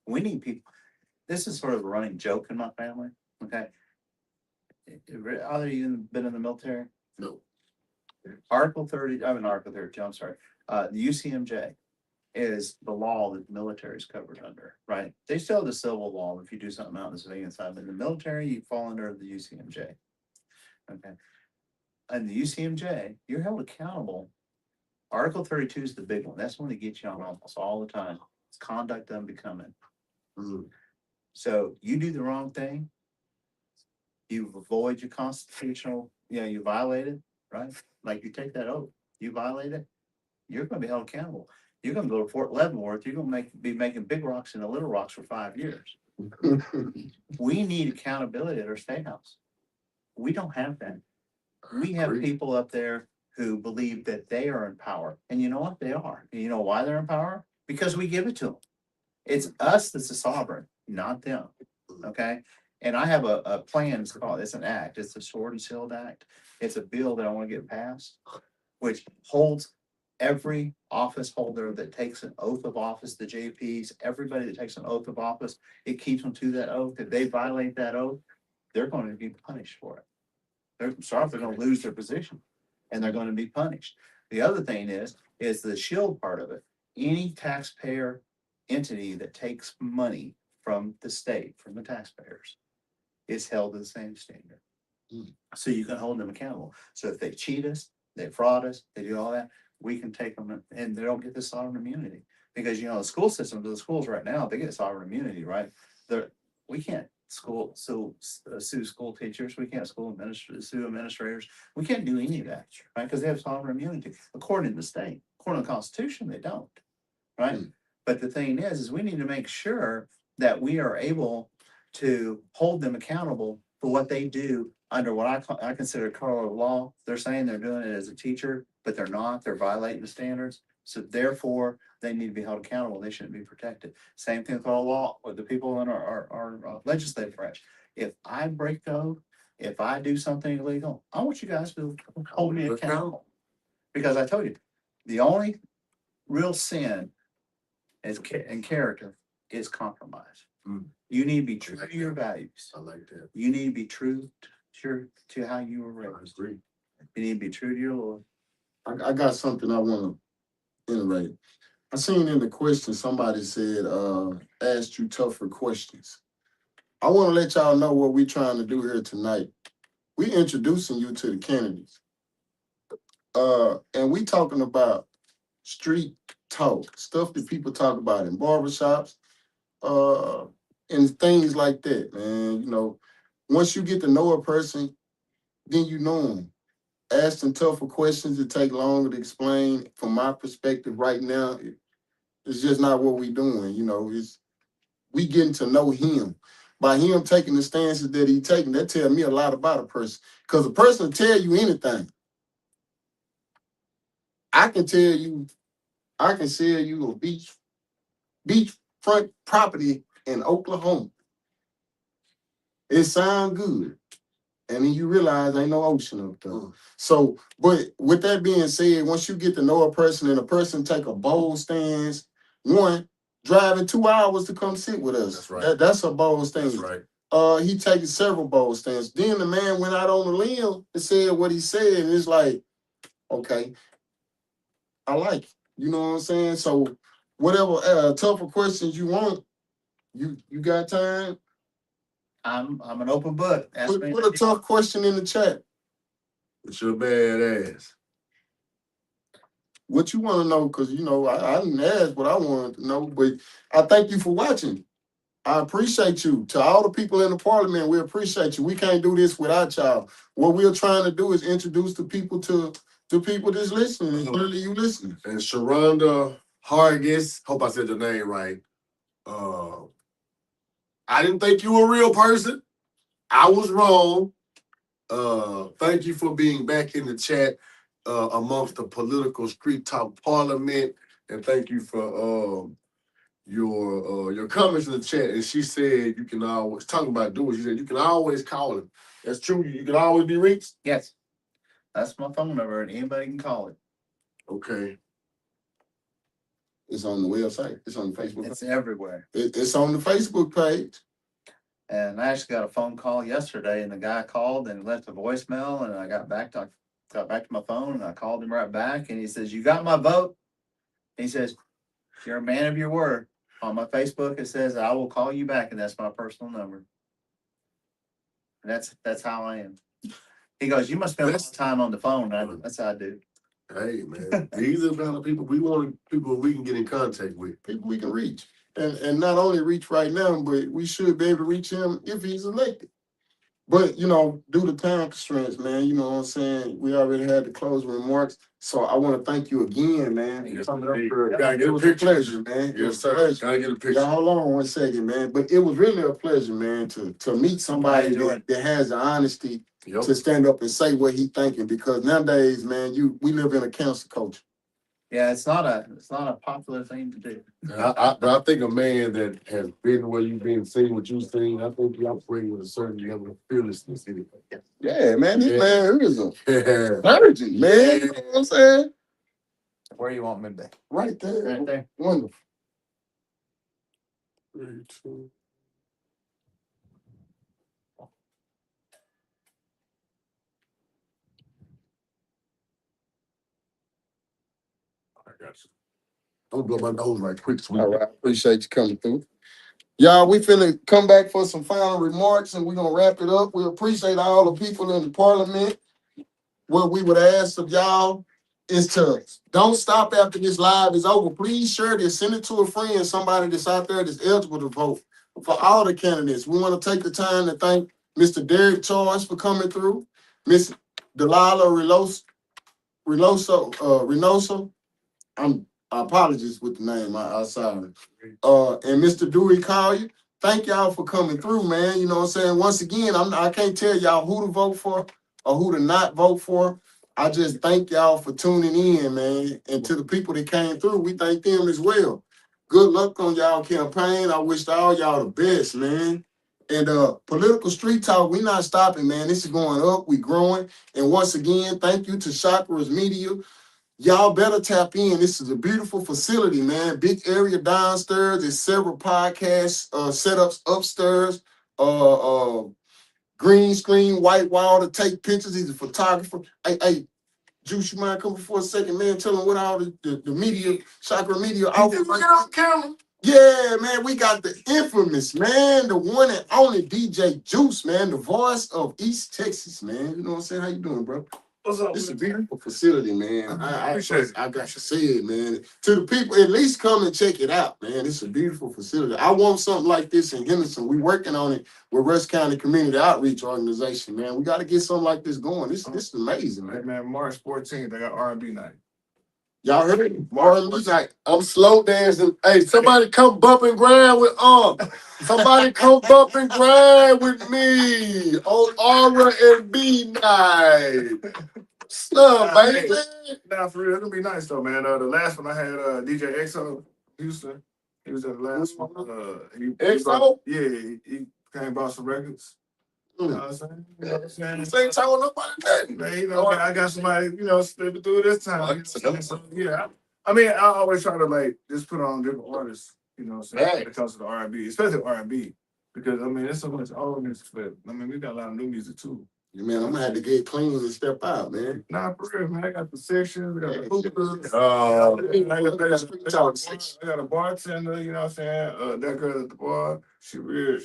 We need people. This is sort of a running joke in my family. Okay, either you been in the military? No. Article 30. I'm in Article 32. I'm sorry. The UCMJ is the law that the military is covered under, right? They still have the civil law if you do something out in the civilian side, but in the military, you fall under the UCMJ. Okay. And the UCMJ, you're held accountable. Article 32 is the big one. That's one that gets you on almost all the time. It's conduct unbecoming. Mhm. So you do the wrong thing, you avoid your constitutional, you violate it, right? Like you take that oath, you violate it, you're gonna be held accountable. You're gonna go to Fort Leavenworth, you're gonna be making big rocks into little rocks for 5 years. We need accountability at our state house. We don't have that. We have Agree. people up there who believe that they are in power. And you know what? They are. And you know why they're in power? Because we give it to them. It's us that's the sovereign, not them. Okay? And I have a plan, it's an act, it's a sword and shield act. It's a bill that I want to get passed, which holds every office holder that takes an oath of office, the JPs, everybody that takes an oath of office, it keeps them to that oath. If they violate that oath, they're going to be punished for it. They're sorry, they're going to lose their position and they're going to be punished. The other thing is the shield part of it. Any taxpayer entity that takes money from the state, from the taxpayers, is held to the same standard. So you can hold them accountable. So if they cheat us, they fraud us, they do all that, we can take them and they don't get this sovereign immunity. Because the school system, the schools right now, they get sovereign immunity, right? We can't sue school teachers, we can't sue administrators, we can't do any of that, right? Because they have sovereign immunity. According to the state, according to the Constitution, they don't, right? But the thing is we need to make sure that we are able to hold them accountable for what they do under what I consider color law. They're saying they're doing it as a teacher, but they're not. They're violating the standards. So therefore, they need to be held accountable. They shouldn't be protected. Same thing with our law, with the people in our legislative branch. If I break code, if I do something illegal, I want you guys to hold me accountable. Because I told you, the only real sin in character is compromise. You need to be true to your values. I like that. You need to be true to how you were raised. I agree. You need to be true to your Lord. I got something I want to iterate. I seen in the question somebody said, asked you tougher questions. I want to let y'all know what we're trying to do here tonight. We introducing you to the candidates. And we talking about street talk, stuff that people talk about in barbershops, and things like that, man. Once you get to know a person, then you know them. Ask them tougher questions that take longer to explain. From my perspective right now, it's just not what we doing. We getting to know him. By him taking the stances that he taking, that tell me a lot about a person. Because a person will tell you anything. I can sell you a beachfront property in Oklahoma. It sounds good. And then you realize ain't no ocean up there. So, but with that being said, once you get to know a person and a person take a bold stance, one, driving 2 hours to come sit with us. That's right. That's a bold stance. That's right. He taking several bold stances. Then the man went out on the limb and said what he said, and it's like, okay, I like it. You know what I'm saying? So whatever tougher questions you want, you got time? I'm an open book. Ask me Put a tough question in the chat. It's your badass. What you want to know? Because I didn't ask what I wanted to know, but I thank you for watching. I appreciate you. To all the people in the parliament, we appreciate you. We can't do this without y'all. What we're trying to do is introduce the people to people that's listening. And clearly you listening. And Sharonda Hargis, hope I said your name right. I didn't think you were a real person. I was wrong. Thank you for being back in the chat amongst the political street talk parliament, and thank you for your comments in the chat. And she said you can always talk about doing. She said you can always call him. That's true. You can always be reached. Yes. That's my phone number, and anybody can call it. Okay. It's on the website. It's on the Facebook. It's everywhere. It's on the Facebook page. And I actually got a phone call yesterday, and the guy called and left a voicemail, and I got back to my phone, and I called him right back, and he says, "You got my vote?" He says, "You're a man of your word." On my Facebook, it says, "I will call you back," and that's my personal number. And that's how I am. He goes, "You must spend a lot of time on the phone." That's how I do. Hey man, these are the kind of people we want, people we can get in contact with, people we can reach. And not only reach right now, but we should be able to reach him if he's elected. But you know, due to time constraints, man, you know what I'm saying? We already had the closing remarks. So I want to thank you again, man. Yes, Coming up sir. for Gotta it was a pleasure, man. It was a pleasure. Gotta get a picture. Y'all hold on one second, man. But it was really a pleasure, man, to meet somebody that has the honesty to stand up and say what he thinking. Because nowadays, man, we live in a cancel culture. Yeah, it's not a popular thing to do. But I think a man that has been where you've been, seen what you've seen, I think you operate with a certain level of fearlessness in it. Yeah, man, this man is a virgin, man. You know what I'm saying? Where you want me to be? Right there. Right there. Wonderful. 3, 2. I got you. I'm gonna blow my nose right quick. All right, appreciate you coming through. Y'all, we finna come back for some final remarks and we're gonna wrap it up. We appreciate all the people in the parliament. What we would ask of y'all is to don't stop after this live is over. Please share this, send it to a friend, somebody that's out there that's eligible to vote for all the candidates. We want to take the time to thank Mr. Derek Charles for coming through, Miss Delilah Reynoso. I apologize with the name. I'm sorry. And Mr. Dewey Collier, thank y'all for coming through, man. You know what I'm saying? Once again, I can't tell y'all who to vote for or who to not vote for. I just thank y'all for tuning in, man. And to the people that came through, we thank them as well. Good luck on y'all campaign. I wish all y'all the best, man. And political street talk, we not stopping, man. This is going up, we growing. And once again, thank you to Chakras Media. Y'all better tap in. This is a beautiful facility, man. Big area downstairs. There's several podcast setups upstairs. Green screen, white wall to take pictures. He's a photographer. Hey, Juice, you mind coming for a second, man? Tell them what all the media, Chakra Media offers. Get on camera. Yeah, man, we got the infamous, man, the one and only DJ Juice, man, the voice of East Texas, man. You know what I'm saying? How you doing, bro? What's up? This is a beautiful facility, man. I appreciate it. I got to say it, man. To the people, at least come and check it out, man. It's a beautiful facility. I want something like this in Henderson. We're working on it with Rush County Community Outreach Organization, man. We got to get something like this going. This is amazing, Hey man. man, March 14th, they got R&B night. Y'all heard it? Martin like I'm slow dancing. Hey, somebody come bump and grind with somebody come bump and grind with me on Aura and B night. Stuff, baby. Nah, for real, it's gonna be nice though, man. The last one I had DJ EXO Houston. He was at the last one. EXO? He came and bought some records. You know what I'm saying? You know what I'm saying? This ain't telling nobody nothing. Man, you know, man, I got somebody, stepping through this time. You know what I'm saying? So, yeah, I mean, I always try to like just put on different artists. You know what I'm saying? When it comes to the R&B, especially R&B, because I mean, there's so much oldness, but I mean, we got a lot of new music too. Man, I'm gonna have to get clean and step out, man. Nah, for real, man. I got the sections, we got the hookers. I got a bartender, you know what I'm saying? That girl at the bar, she real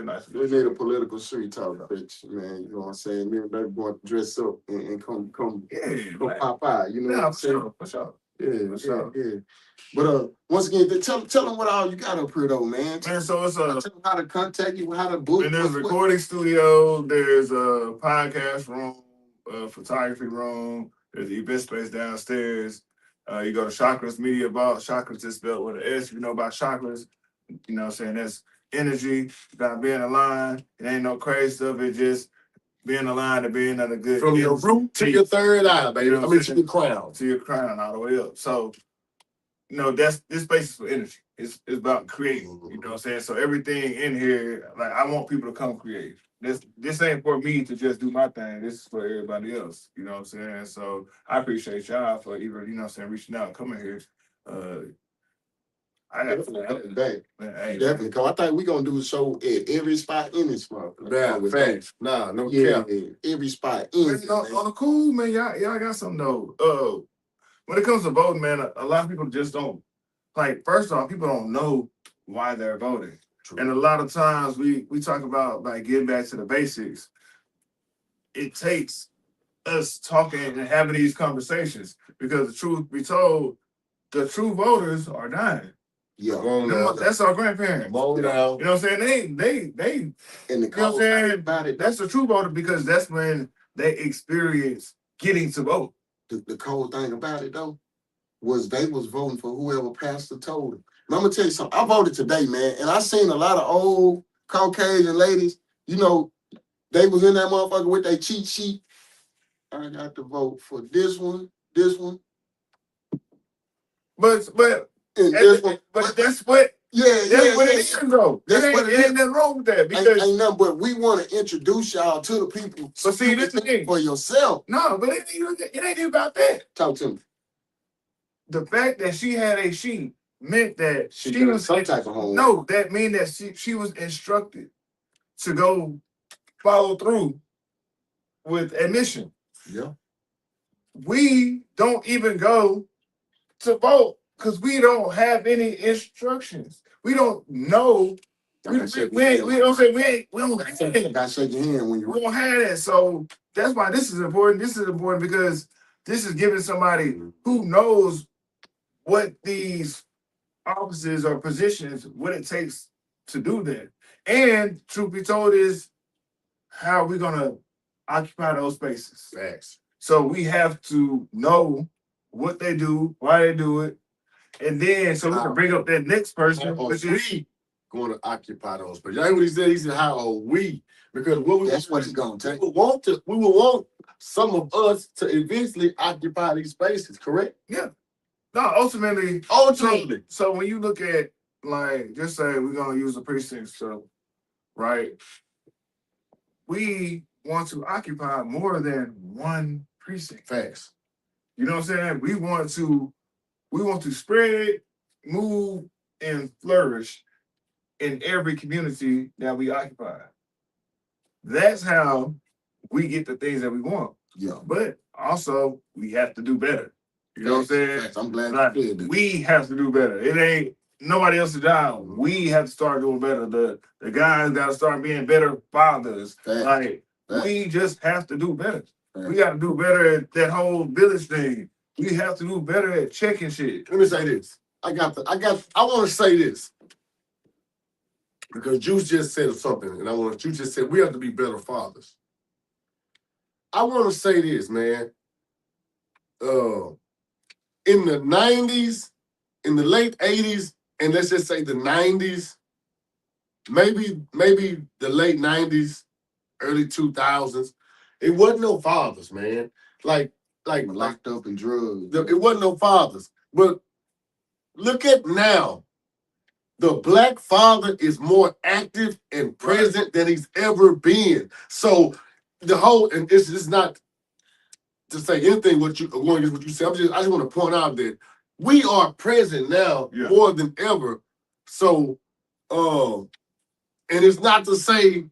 nice. We need a political street talk, bitch, man. You know what I'm saying? Me and baby going to dress up and come pop out. You know what I'm saying? For sure. Yeah. But once again, tell them what all you got up here though, man. Man, so it's tell them how to contact you, how to book. And there's a recording studio, there's a podcast room, a photography room, there's an event space downstairs. You go to Chakras Media Vault. Chakras is spelled with an S. If you know about Chakras, You know what I'm saying? That's energy, gotta be in line. It ain't no crazy stuff. It just being aligned to being at a good From your root to your third eye, baby. You know I what mean, I'm to saying? your crown. to your crown all the way up. So, that's this space is for energy. It's about creating. You know what I'm saying? So everything in here, like I want people to come create. This ain't for me to just do my thing. This is for everybody else. You know what I'm saying? So I appreciate y'all for even, you know what I'm saying, reaching out, coming here. I got Definitely. hey, Definitely. Cause I think we're gonna do a show at every spot in this month. Yeah, facts. Nah, no cap. Every spot in man, on the cool, man, y'all got something though. When it comes to voting, man, a lot of people just don't like. First off, people don't know why they're voting, and a lot of times we talk about like getting back to the basics. It takes us talking and having these conversations because the truth be told, the true voters are dying. Yeah, That's our grandparents. You know what I'm saying? They in the you know what I'm saying? about it. That's the true voter because that's when they experience getting to vote. The cold thing about it though was they was voting for whoever pastor told them. And I'm gonna tell you something. I voted today, man, and I seen a lot of old Caucasian ladies. You know, they was in that motherfucker with their cheat sheet. I got to vote for this one, But and this one. but that's what That's what it is though. That's It what it ain't nothing wrong with that because ain't nothing but we want to introduce y'all to the people. But see, this the thing. For yourself. No, but it ain't even about that. Talk to me. The fact that she had a sheet meant that She was some type of home. No, that mean that she was instructed to go follow through with admission. Yeah. We don't even go to vote because we don't have any instructions. We don't know. We don't say we don't have it. Gotta shake your hand when We don't have that. So that's why this is important. This is important because this is giving somebody who knows what these offices or positions, what it takes to do that. And truth be told is how are we gonna occupy those spaces? Facts. So we have to know what they do, why they do it, and then so we can bring up that next person, which is we going to occupy those spaces. That's what he said. He said, "How are we?" Because that's what it's going to take. We will want some of us to eventually occupy these spaces. Correct? Yeah. No, ultimately. So when you look at like, just say we're gonna use a precinct, so right, we want to occupy more than one precinct. Facts. You know what I'm saying? We want to spread, move, and flourish in every community that we occupy. That's how we get the things that we want. Yeah. But also we have to do better. You know what I'm saying? Facts. I'm glad Like, you did that. we have to do better. It ain't nobody else's job. We have to start doing better. The guys gotta start being better fathers. Facts. Like we just have to do better. We gotta do better at that whole village thing. We have to do better at checking shit. Let me say this. I want to say this. Because Juice just said something, and Juice just said we have to be better fathers. I want to say this, man. In the 90s, in the late 80s, and let's just say the 90s, maybe the late 90s, early 2000s, it wasn't no fathers, man. Like locked up in drugs. It wasn't no fathers. But look at now. The black father is more active and present than he's ever been. So the whole, and this is not to say anything what you say. I just want to point out that we are present now more than ever. So, and it's not to say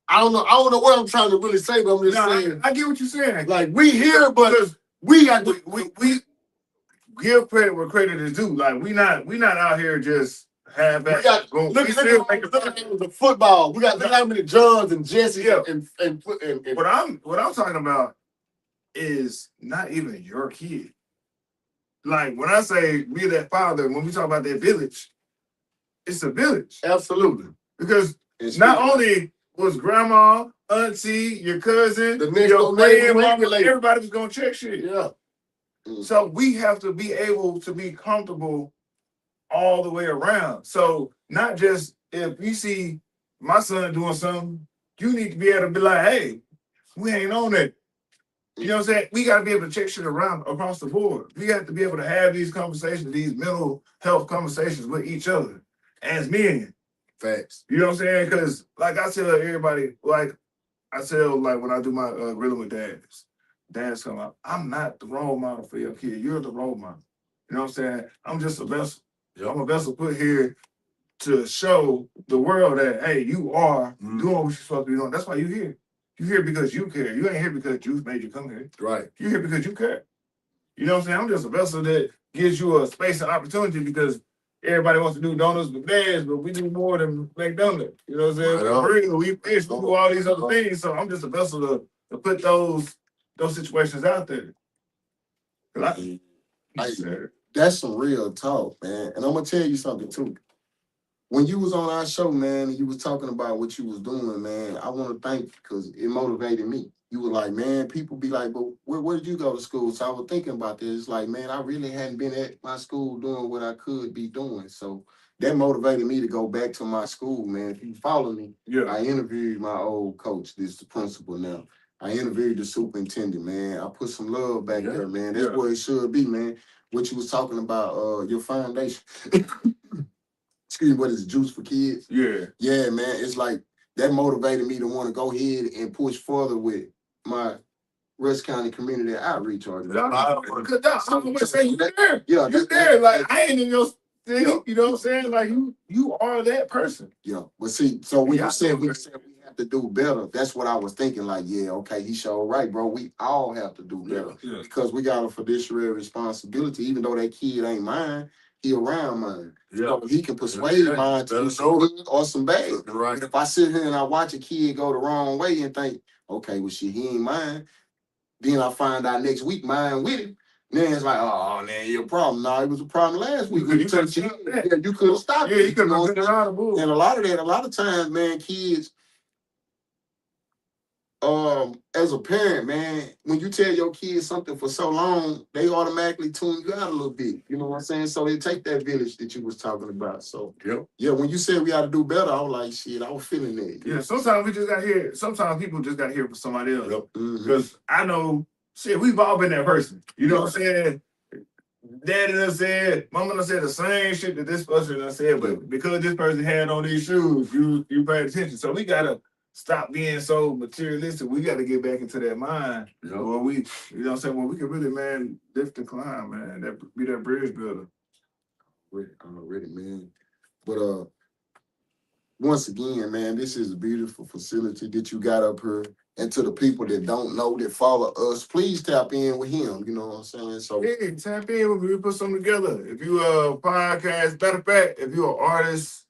I don't know what I'm trying to really say, but I'm just saying. I get what you're saying. Like we here, but we give credit where credit is due. Like we not out here just have that. Look at the football. We got look how many Johns and Jesse and what I'm talking about is not even your kid. Like when I say be that father, when we talk about that village, it's a village. Absolutely. Because not only was grandma, auntie, your cousin, your friend, everybody was gonna check shit. Yeah. So we have to be able to be comfortable all the way around. So not just if you see my son doing something, you need to be able to be like, hey, we ain't on that. You know what I'm saying? We got to be able to check shit around across the board. We have to be able to have these conversations, these mental health conversations with each other as men. Facts. You know what I'm saying? Because like I tell everybody, like I tell like when I do my grilling with dads come out, I'm not the role model for your kid. You're the role model. You know what I'm saying? I'm just a vessel. I'm a vessel put here to show the world that, hey, you are doing what you're supposed to be doing. That's why you're here. You're here because you care. You ain't here because Juice made you come here. Right. You're here because you care. You know what I'm saying? I'm just a vessel that gives you a space and opportunity because everybody wants to do donuts with dads, but we do more than make donuts. You know what I'm saying? Right on. We fish, we do all these other things. So I'm just a vessel to put those situations out there. That's some real talk, man. And I'm gonna tell you something too. When you was on our show, man, and you was talking about what you was doing, man, I want to thank you because it motivated me. You were like, man, people be like, but where did you go to school? So I was thinking about this. It's like, man, I really hadn't been at my school doing what I could be doing. So that motivated me to go back to my school, man. If you follow me, I interviewed my old coach. This is the principal now. I interviewed the superintendent, man. I put some love back there, man. That's where it should be, man. What you was talking about, your foundation. Excuse me, what is it, Juice for Kids? Yeah. Yeah, man. It's like that motivated me to want to go ahead and push further with my Rush County Community Outreach Organization. I'm gonna say you there. Yeah, You there. Like I ain't in your city. You know what I'm saying? Like you are that person. Yeah. But see, so when you said we have to do better, that's what I was thinking. Like, yeah, okay, he sure right, bro. We all have to do better because we got a fiduciary responsibility, even though that kid ain't mine. He around mine. So he can persuade mine to do some good or some bad. Right. But if I sit here and I watch a kid go the wrong way and think, okay, well shit, he ain't mine. Then I find out next week mine with him. Then it's like, oh man, your problem. No, it was a problem last week. You could have stopped it. Yeah, you could have been around the bull. And a lot of times, man, kids, as a parent, man, when you tell your kids something for so long, they automatically tune you out a little bit. You know what I'm saying? So they take that village that you was talking about. So yeah, when you said we got to do better, I was like, shit, I was feeling that. Yeah, sometimes we just got to hear. Sometimes people just got to hear from somebody else. Because I know, shit, we've all been that person. You know what I'm saying? Daddy done said, mama done said the same shit that this person done said, but because this person had on these shoes, you paid attention. So we gotta stop being so materialistic. We gotta get back into that mind where we, you know what I'm saying, where we can really, man, lift and climb, man. That be that bridge builder. I'm already, man. But once again, man, this is a beautiful facility that you got up here. And to the people that don't know, that follow us, please tap in with him. You know what I'm saying? So yeah, tap in with me. We put something together. If you a podcast, matter of fact, if you're an artist,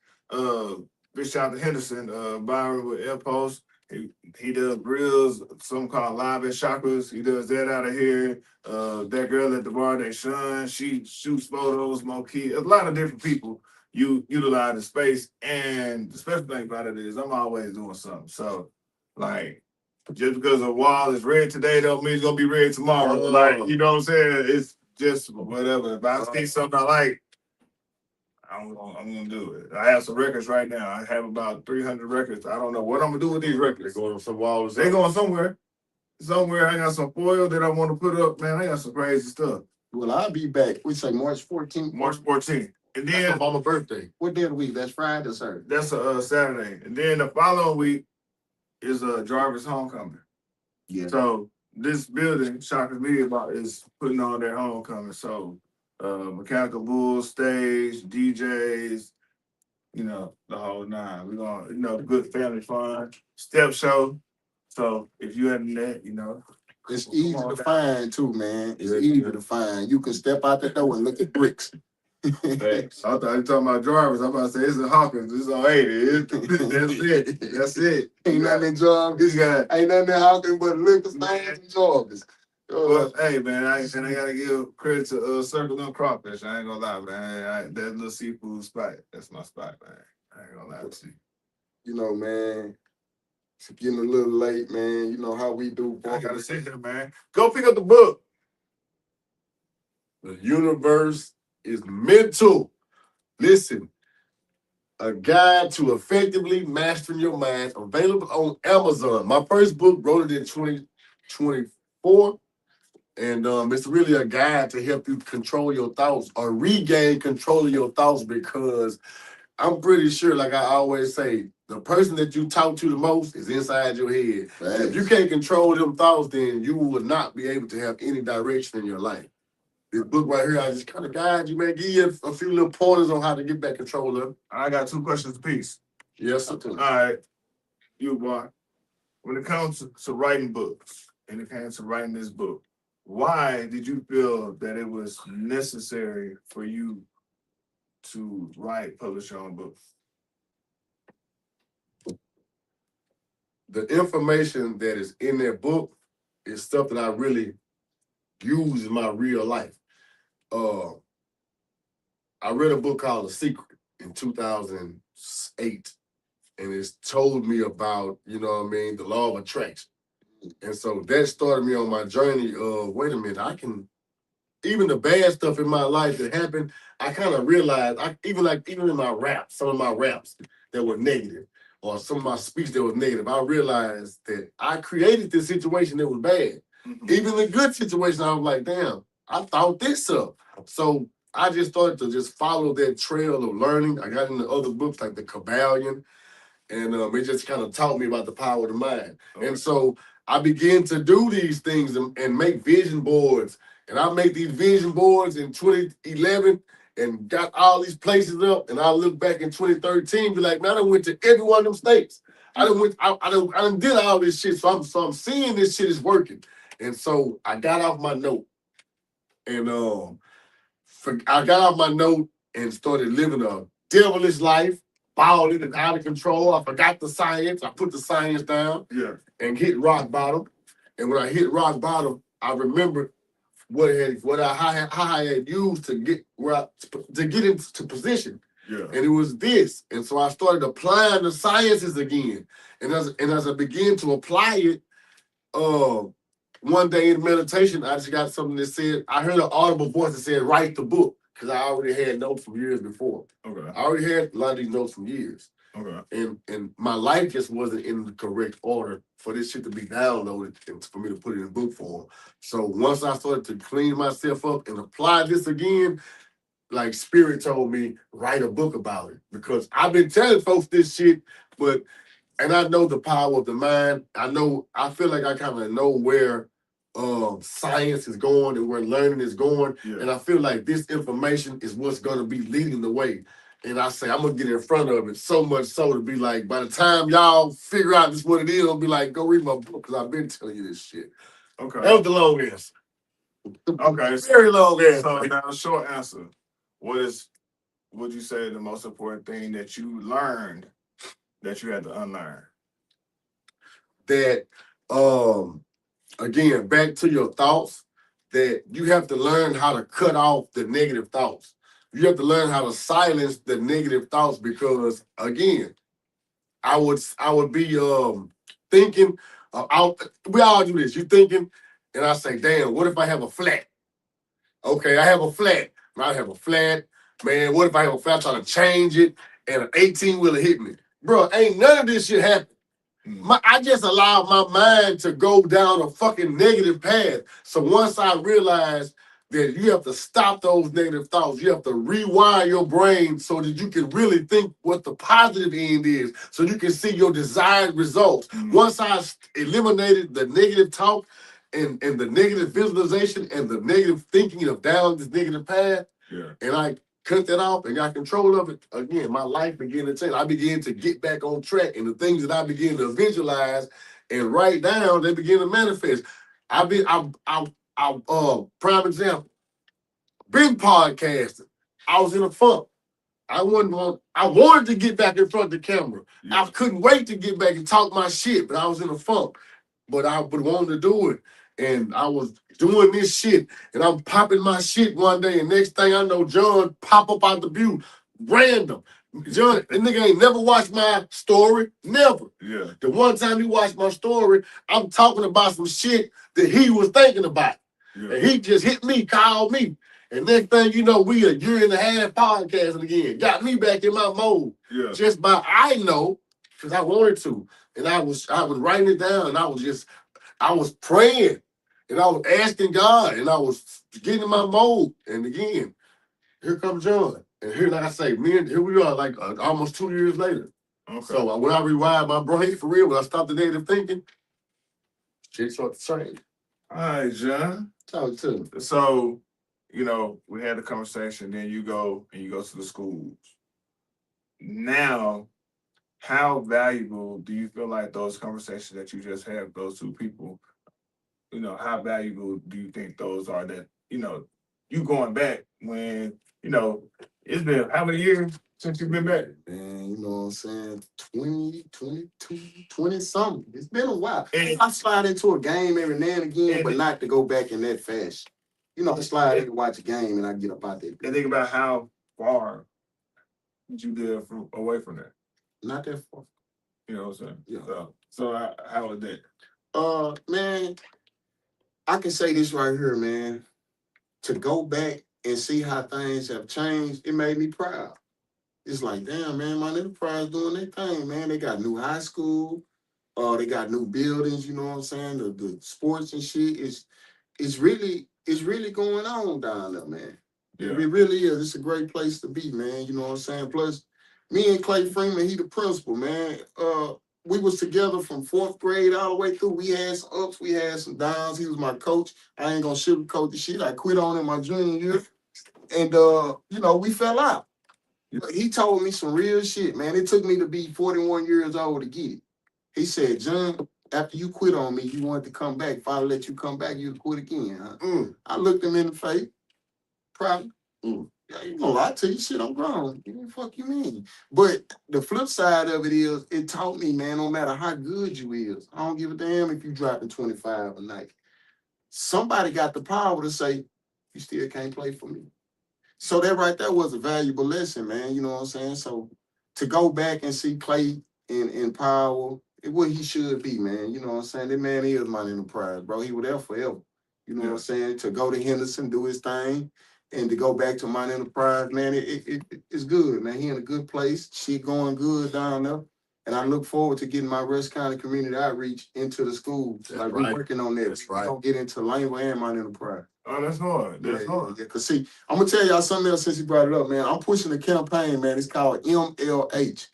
big shout out to Henderson, Byron with Impulse. He does grills, something called Live at Chakras. He does that out of here. That girl at the bar, they Sean, she shoots photos, Moki. A lot of different people you utilize the space. And the special thing about it is I'm always doing something. So like, just because a wall is red today don't mean it's gonna be red tomorrow. Like, you know what I'm saying? It's just whatever. If I see something I like, I'm gonna do it. I have some records right now. I have about 300 records. I don't know what I'm gonna do with these records. They're going on some walls. They going somewhere. Somewhere I got some foil that I want to put up. Man, I got some crazy stuff. Well, I'll be back. We say March 14th. March 14th. And then that's my mama's birthday. What day of the week? That's Friday or Saturday? That's a Saturday. And then the following week is Jarvis Homecoming. Yeah. So this building, Chakras Media Bar, is putting on their homecoming. So Mechanical Bulls, stage, DJs, you know, the whole nine. We're gonna, you know, good family fun, step show. So if you hadn't that, you know. It's easy to find too, man. It's easy to find. You can step out the door and look at bricks. Thanks. I thought you were talking about Jarvis. I'm about to say it's in Hawkins. It's on 80. That's it. That's it. Ain't nothing in Jarvis. Ain't nothing in Hawkins but liquor stores and Jarvis. Well, hey man, I gotta give credit to Circle and Crawfish. I ain't gonna lie, man. That little seafood spot, that's my spot, man. I ain't gonna lie to you. You know, man, it's getting a little late, man. You know how we do. I gotta sit here, man. Go pick up the book. The universe is mental. Listen, A Guide to Effectively Mastering Your Mind, available on Amazon. My first book, wrote it in 2024. And it's really a guide to help you control your thoughts or regain control of your thoughts, because I'm pretty sure, like I always say, the person that you talk to the most is inside your head. And if you can't control them thoughts, then you will not be able to have any direction in your life. This book right here, I just kind of guide you, man, give you a few little pointers on how to get back control of it. I got 2 questions apiece. Yes, sir. All right, you boy. When it comes to writing books, and it comes to writing this book, why did you feel that it was necessary for you to publish your own book? The information that is in that book is stuff that I really use in my real life. I read a book called The Secret in 2008, and it's told me about, the law of attraction. And so that started me on my journey of, wait a minute, even the bad stuff in my life that happened, I kind of realized, even in my raps, some of my raps that were negative, or some of my speech that was negative, I realized that I created this situation that was bad. Mhm. Even the good situation, I was like, damn, I thought this up. So I just started to just follow that trail of learning. I got into other books like The Kabbalion, and it just kind of taught me about the power of the mind. And so I began to do these things and make vision boards. And I made these vision boards in 2011 and got all these places up. And I look back in 2013, be like, man, I done went to every one of them states. I done did all this shit. So I'm seeing this shit is working. And so I got off my note. And I got off my note and started living a devilish life, balling and out of control. I forgot the science. I put the science down and hit rock bottom. And when I hit rock bottom, I remembered how I had used to get into position. Yeah. And it was this. And so I started applying the sciences again. And as I began to apply it, one day in meditation, I just got something that said, I heard an audible voice that said, write the book. Because I already had notes from years before. Okay. I already had a lot of these notes from years. Okay. And my life just wasn't in the correct order for this shit to be downloaded and for me to put it in book form. So once I started to clean myself up and apply this again, like Spirit told me, write a book about it. Because I've been telling folks this shit, and I know the power of the mind. I feel like I kind of know where science is going and where learning is going. Yeah. And I feel like this information is what's going to be leading the way. And I say, I'm going to get in front of it so much so to be like, by the time y'all figure out this what it is, I'll be like, go read my book because I've been telling you this shit. Okay. That was the long answer. Okay. Very long answer. So now the short answer. Would you say the most important thing that you learned that you had to unlearn? That, again, back to your thoughts, that you have to learn how to cut off the negative thoughts. You have to learn how to silence the negative thoughts because, again, I would be thinking, we all do this. You thinking, and I say, damn, what if I have a flat? Okay, I have a flat. I have a flat. Man, what if I have a flat? I'm trying to change it, and an 18-wheeler hit me. Bro, ain't none of this shit happen. I just allowed my mind to go down a fucking negative path. So once I realized that you have to stop those negative thoughts, you have to rewire your brain so that you can really think what the positive end is, so you can see your desired results. Once I eliminated the negative talk and the negative visualization and the negative thinking of down this negative path, and I cut that off and got control of it, again, my life began to change. I began to get back on track, and the things that I began to visualize and write down, they began to manifest. Prime example, been podcasting. I was in a funk. I wanted to get back in front of the camera. I couldn't wait to get back and talk my shit, but I was in a funk. But I would want to do it. And I was doing this shit, and I'm popping my shit one day, and next thing I know, John pop up out the view, random. John, the nigga ain't never watched my story, never. Yeah. The one time he watched my story, I'm talking about some shit that he was thinking about. Yeah. And he just hit me, called me. And next thing you know, we a year and a half podcasting again. Got me back in my mode. Yeah. Just by I know, because I wanted to. And I was writing it down and I was praying and I was asking God and I was getting in my mode. And again, here comes John. And here, like I say, here we are, like almost 2 years later. Okay. So when I rewired my brain for real, when I stopped the negative thinking, shit started to change. All right, John. Talk to me. So, you know, we had a conversation, then you go to the schools. Now, how valuable do you feel like those conversations that you just had with those two people, you know, how valuable do you think those are that, you know, you going back when, you know, it's been how many years since you've been back? Man, you know what I'm saying? 20, 22, 20 something. It's been a while. And- I slide into a game every now and again, but not to go back in that fashion. You know, I slide in to watch a game and I get up out there. And think about how far did you live away from that? Not that far. You know what I'm saying? Yeah. So how is that? Man, I can say this right here, man. To go back and see how things have changed, it made me proud. It's like, damn, man, my enterprise doing their thing, man. They got new high school, they got new buildings, you know what I'm saying? The sports and shit it's really going on down there, man. Yeah. It really is. It's a great place to be, man. You know what I'm saying? Plus, me and Clay Freeman, he the principal, man. We was together from 4th grade all the way through. We had some ups, we had some downs. He was my coach. I ain't gonna sugarcoat the shit. I quit on him my junior year. And you know, we fell out. He told me some real shit, man. It took me to be 41 years old to get it. He said, John, after you quit on me, you wanted to come back. If I let you come back, you'd quit again. Huh? I looked him in the face. Probably. Yeah, you gonna lie to you, shit, I'm grown. What the fuck you mean? But the flip side of it is, it taught me, man, no matter how good you is, I don't give a damn if you dropping 25 a night. Somebody got the power to say, you still can't play for me. So that right there was a valuable lesson, man. You know what I'm saying? So to go back and see Clay in power, what he should be, man. You know what I'm saying? That man is my enterprise, bro. He was there forever. You know what I'm saying? To go to Henderson, do his thing, and to go back to my enterprise, man, it's good, man. He in a good place. Shit going good down there. And I look forward to getting my Rusk County community outreach into the schools. Like we're working on that. That's right. We're gonna get into Langeville and my enterprise. Oh, that's hard. That's hard. Yeah, cause see, I'm gonna tell y'all something else since you brought it up, man. I'm pushing a campaign, man. It's called MLH.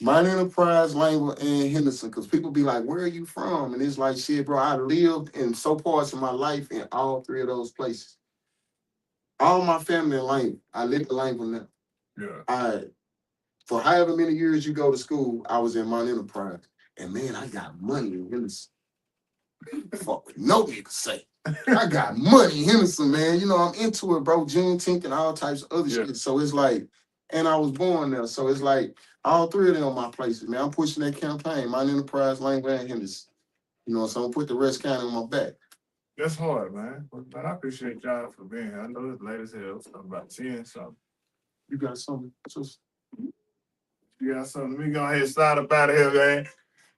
Mine Enterprise, Langeville, and Henderson. Cause people be like, where are you from? And it's like, shit, bro, I lived in so parts of my life in all three of those places. All my family in Langeville. I live in Langeville now. Yeah. For however many years you go to school, I was in my enterprise. And man, I got money in Henderson. Fuck with no nigga say. I got money in Henderson, man. You know, I'm into it, bro. Juneteenth and all types of other shit. So it's like, and I was born there. So it's like, all three of them are my places, man. I'm pushing that campaign. My enterprise, Langeville, and Henderson. You know, so I'm gonna put the Rusk County on my back. That's hard, man. But I appreciate y'all for being here. I know it's late as hell. So I'm about 10 something. You got something? You got something? We go ahead and slide up out of here, man.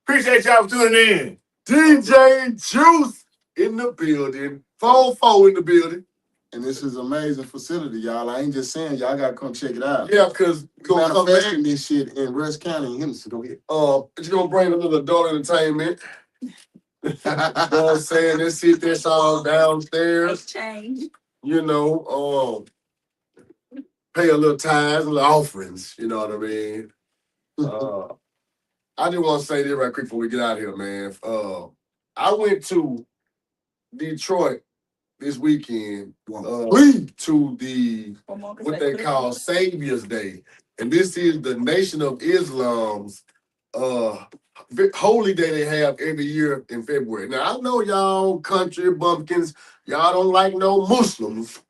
Appreciate y'all for tuning in. DJ Juice in the building. 4-4 in the building. And this is an amazing facility, y'all. I ain't just saying, y'all gotta come check it out. Yeah, because we're manifesting this shit in Rusk County and Henderson. Go ahead. It's gonna bring a little adult entertainment. You know what I'm saying? Let's sit this all downstairs. Change. You know, pay a little tithes, a little offerings. You know what I mean? I just want to say this right quick before we get out of here, man. I went to Detroit this weekend to the what they call Savior's Day, and this is the Nation of Islam's holy day they have every year in February. Now I know y'all country bumpkins, y'all don't like no Muslims,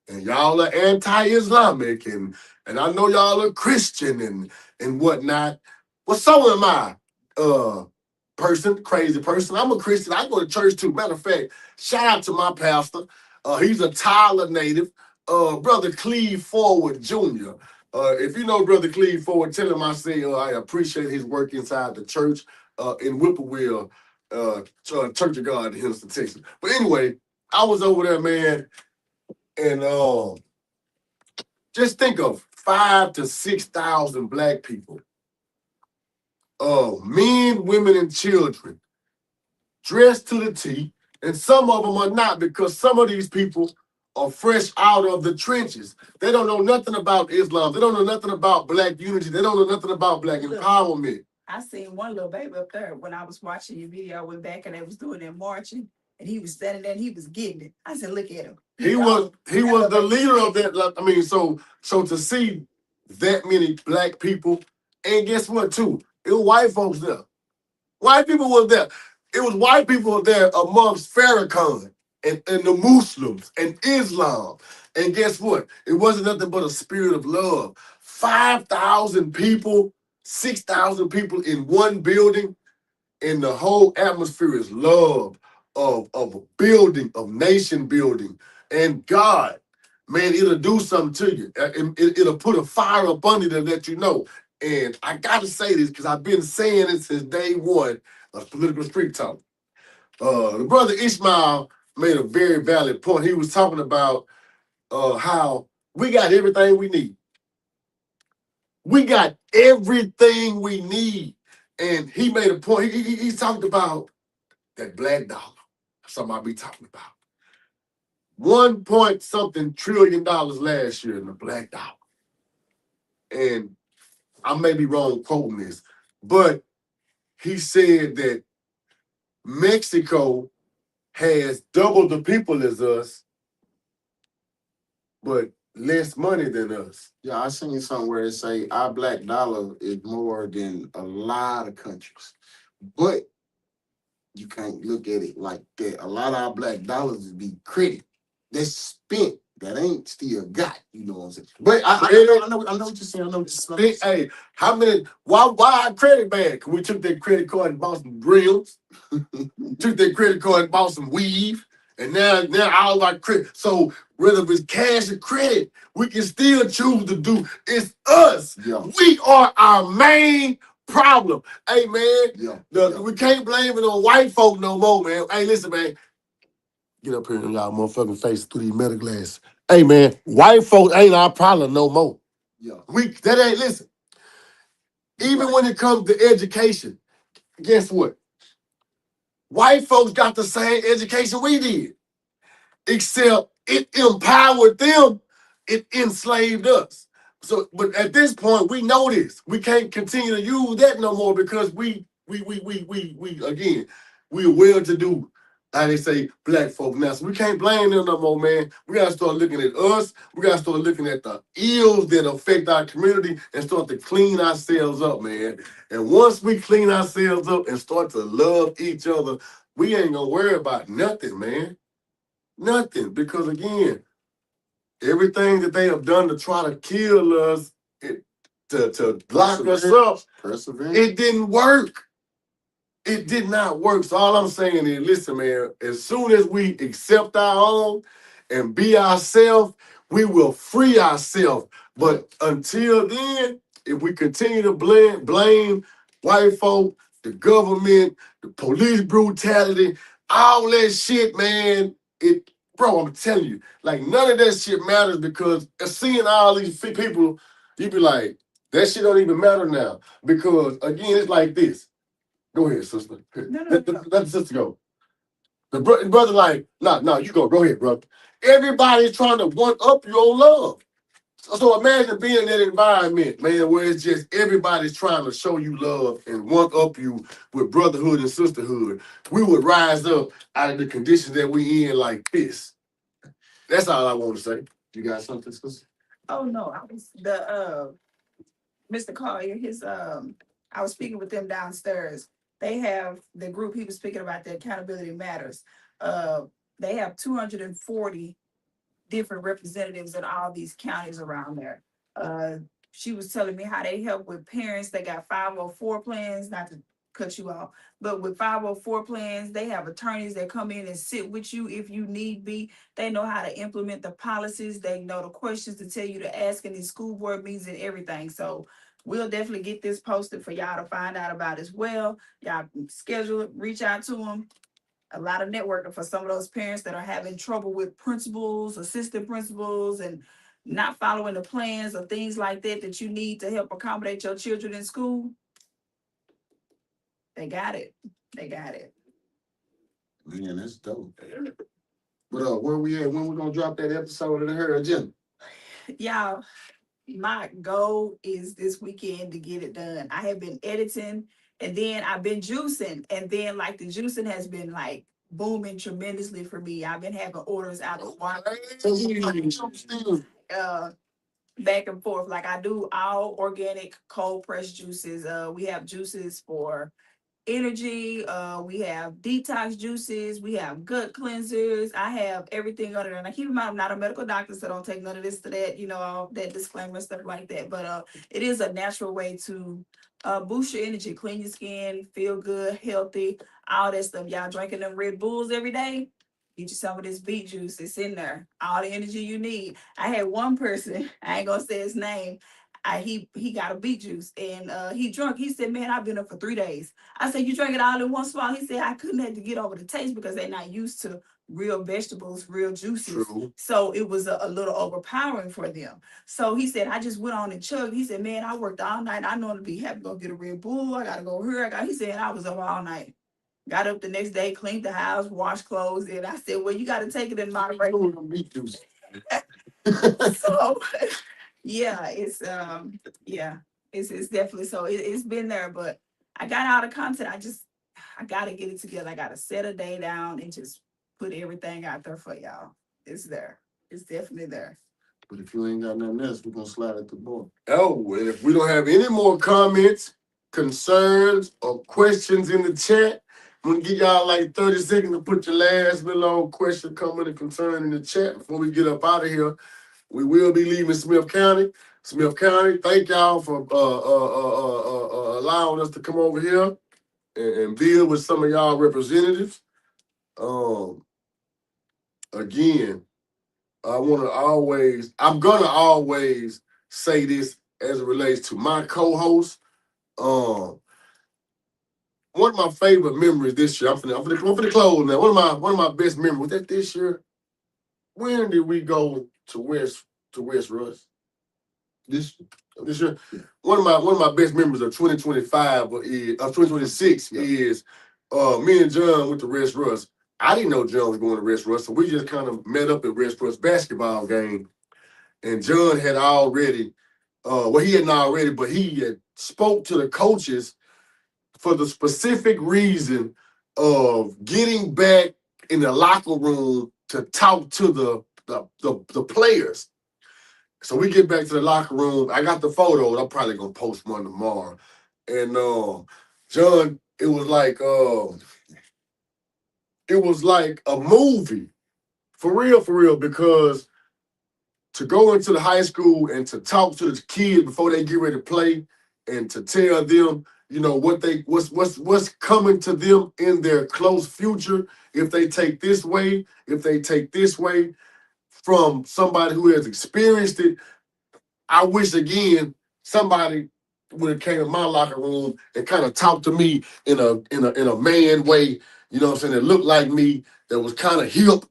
and y'all are anti-Islamic, and I know y'all are Christian and whatnot. Well, so am I. Crazy person. I'm a Christian. I go to church too. Matter of fact, shout out to my pastor. He's a Tyler native. Brother Cleve Forward Jr. If you know Brother Cleve Forward, tell him I say I appreciate his work inside the church in Whippoorwill, Church of God in Houston, Texas. But anyway, I was over there, man, and Just think of 5,000 to 6,000 black people, men, women, and children, dressed to the T, and some of them are not because some of these people are fresh out of the trenches. They don't know nothing about Islam. They don't know nothing about black unity. They don't know nothing about black empowerment. I seen one little baby up there when I was watching your video. I went back and they was doing their marching, and he was standing there and he was getting it. I said, "Look at him." He was the leader of that. I mean, so to see that many black people, and guess what too? It was white folks there. White people was there. It was white people there amongst Farrakhan and the Muslims and Islam. And guess what? It wasn't nothing but a spirit of love. 5,000 people, 6,000 people in one building, and the whole atmosphere is love of a building, of nation building. And God, man, it'll do something to you. It'll put a fire up under you to let you know. And I got to say this because I've been saying it since day one of Political Street Talk. The brother Ishmael made a very valid point. He was talking about how we got everything we need. We got everything we need. And he made a point. He talked about that black dollar. Something I'll be talking about. 1 point something trillion last year in the black dollar. And I may be wrong quoting this, but he said that Mexico has double the people as us, but less money than us. Yeah, I seen somewhere that say our black dollar is more than a lot of countries, but you can't look at it like that. A lot of our black dollars is be credit that's spent that ain't still got. You know what I'm saying? But I know what you're saying. I know what you're saying. Hey, how many? Why our credit bad? Cause we took that credit card and bought some grills, took that credit card and bought some weave, and now all our credit. So whether it's cash or credit, we can still choose to do. It's us. Yeah. We are our main problem. Hey man, Yeah. we can't blame it on white folk no more, man. Hey, listen, man. Get up here in y'all motherfucking face through these metal glasses. Hey man, white folks ain't our problem no more. Yeah. That ain't listen. Even when it comes to education, guess what? White folks got the same education we did, except it empowered them, it enslaved us. So, but at this point, we know this. We can't continue to use that no more because we again, we're well-to-do. How they say black folk now. So we can't blame them no more, man. We gotta start looking at us. We gotta start looking at the ills that affect our community and start to clean ourselves up, man. And once we clean ourselves up and start to love each other, we ain't gonna worry about nothing, man. Nothing. Because again, everything that they have done to try to kill us, to lock us up, it didn't work. It did not work. So all I'm saying is, listen, man, as soon as we accept our own and be ourselves, we will free ourselves. But until then, if we continue to blame white folk, the government, the police brutality, all that shit, man, bro, I'm telling you, like none of that shit matters because seeing all these people, you be like, that shit don't even matter now. Because again, it's like this. Go ahead, sister. Let the sister go. The brother like, no, you go ahead, brother. Everybody's trying to one-up you on love. So imagine being in that environment, man, where it's just everybody's trying to show you love and one-up you with brotherhood and sisterhood. We would rise up out of the conditions that we in like this. That's all I want to say. You got something, sister? Oh no, I was Mr. Collier, I was speaking with them downstairs. They have the group he was speaking about, the Accountability Matters. They have 240 different representatives in all these counties around there. She was telling me how they help with parents. They got 504 plans, not to cut you off, but with 504 plans, they have attorneys that come in and sit with you if you need be. They know how to implement the policies. They know the questions to tell you to ask in these school board meetings and everything. So we'll definitely get this posted for y'all to find out about as well. Y'all can schedule it, reach out to them. A lot of networking for some of those parents that are having trouble with principals, assistant principals, and not following the plans or things like that that you need to help accommodate your children in school, they got it. They got it. Man, that's dope. But where we at? When we gonna drop that episode of the Her Agenda? Y'all, my goal is this weekend to get it done. I have been editing and then I've been juicing. And then like the juicing has been like booming tremendously for me. I've been having orders out of back and forth. Like I do all organic cold pressed juices. We have juices for energy, we have detox juices, we have gut cleansers. I have everything under there. And I keep in mind I'm not a medical doctor, so don't take none of this to that, all that disclaimer stuff like that. But it is a natural way to boost your energy, clean your skin, feel good, healthy, all that stuff. Y'all drinking them Red Bulls every day? Get you some of this beet juice. It's in there. All the energy you need. I had one person, I ain't gonna say his name. He got a beet juice and he drunk. He said, man, I've been up for 3 days. I said, you drank it all in one swallow? He said, I couldn't have to get over the taste because they're not used to real vegetables, real juices. True. So it was a little overpowering for them. So he said, I just went on and chugged. He said, man, I worked all night. I know to be happy to go get a Red Bull. I gotta go here. He said, I was up all night. Got up the next day, cleaned the house, washed clothes, and I said, well, you gotta take it in moderation. So yeah, it's definitely so. It's been there, but I got out of content. I gotta get it together. I gotta set a day down and just put everything out there for y'all. It's there. It's definitely there. But if you ain't got nothing else, we're gonna slide at the board. Oh, and if we don't have any more comments, concerns, or questions in the chat, I'm gonna give y'all like 30 seconds to put your last little question, comment, and concern in the chat before we get up out of here. We will be leaving Smith County. Smith County, thank y'all for allowing us to come over here and deal with some of y'all representatives. Again, I'm gonna always say this as it relates to my co-host. One of my favorite memories this year. I'm finna close now. One of my best memories was that this year. When did we go to West Russ? This year. One of my best memories of 2026 is me and John went to West Russ. I didn't know John was going to West Russ, so we just kind of met up at West Russ basketball game. And John had already, he hadn't already, but he had spoke to the coaches for the specific reason of getting back in the locker room to talk to the players. So we get back to the locker room. I got the photos. I'm probably gonna post one tomorrow. And John, it was like a movie. For real, because to go into the high school and to talk to the kids before they get ready to play and to tell them, what's coming to them in their close future if they take this way, from somebody who has experienced it. I wish again somebody would have came in my locker room and kind of talked to me in a man way, that looked like me, that was kind of hip,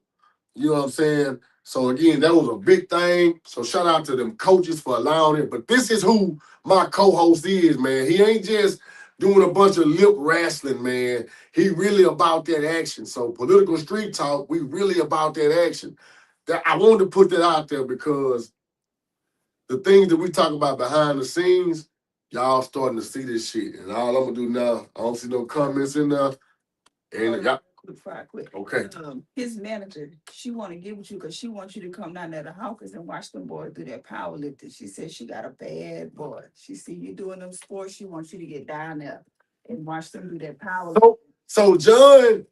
you know what I'm saying? So again, that was a big thing. So shout out to them coaches for allowing it. But this is who my co-host is, man. He ain't just doing a bunch of lip wrestling, man. He really about that action. So Political Street Talk, we really about that action. That I wanted to put that out there because the things that we talk about behind the scenes, y'all starting to see this shit. And all I'm gonna do now, I don't see no comments in there. And y'all, Before I quit. okay. His manager, she want to get with you because she wants you to come down there to Hawkins and watch them boys do their powerlifting. She said she got a bad boy. She see you doing them sports. She wants you to get down there and watch them do their powerlifting. So John,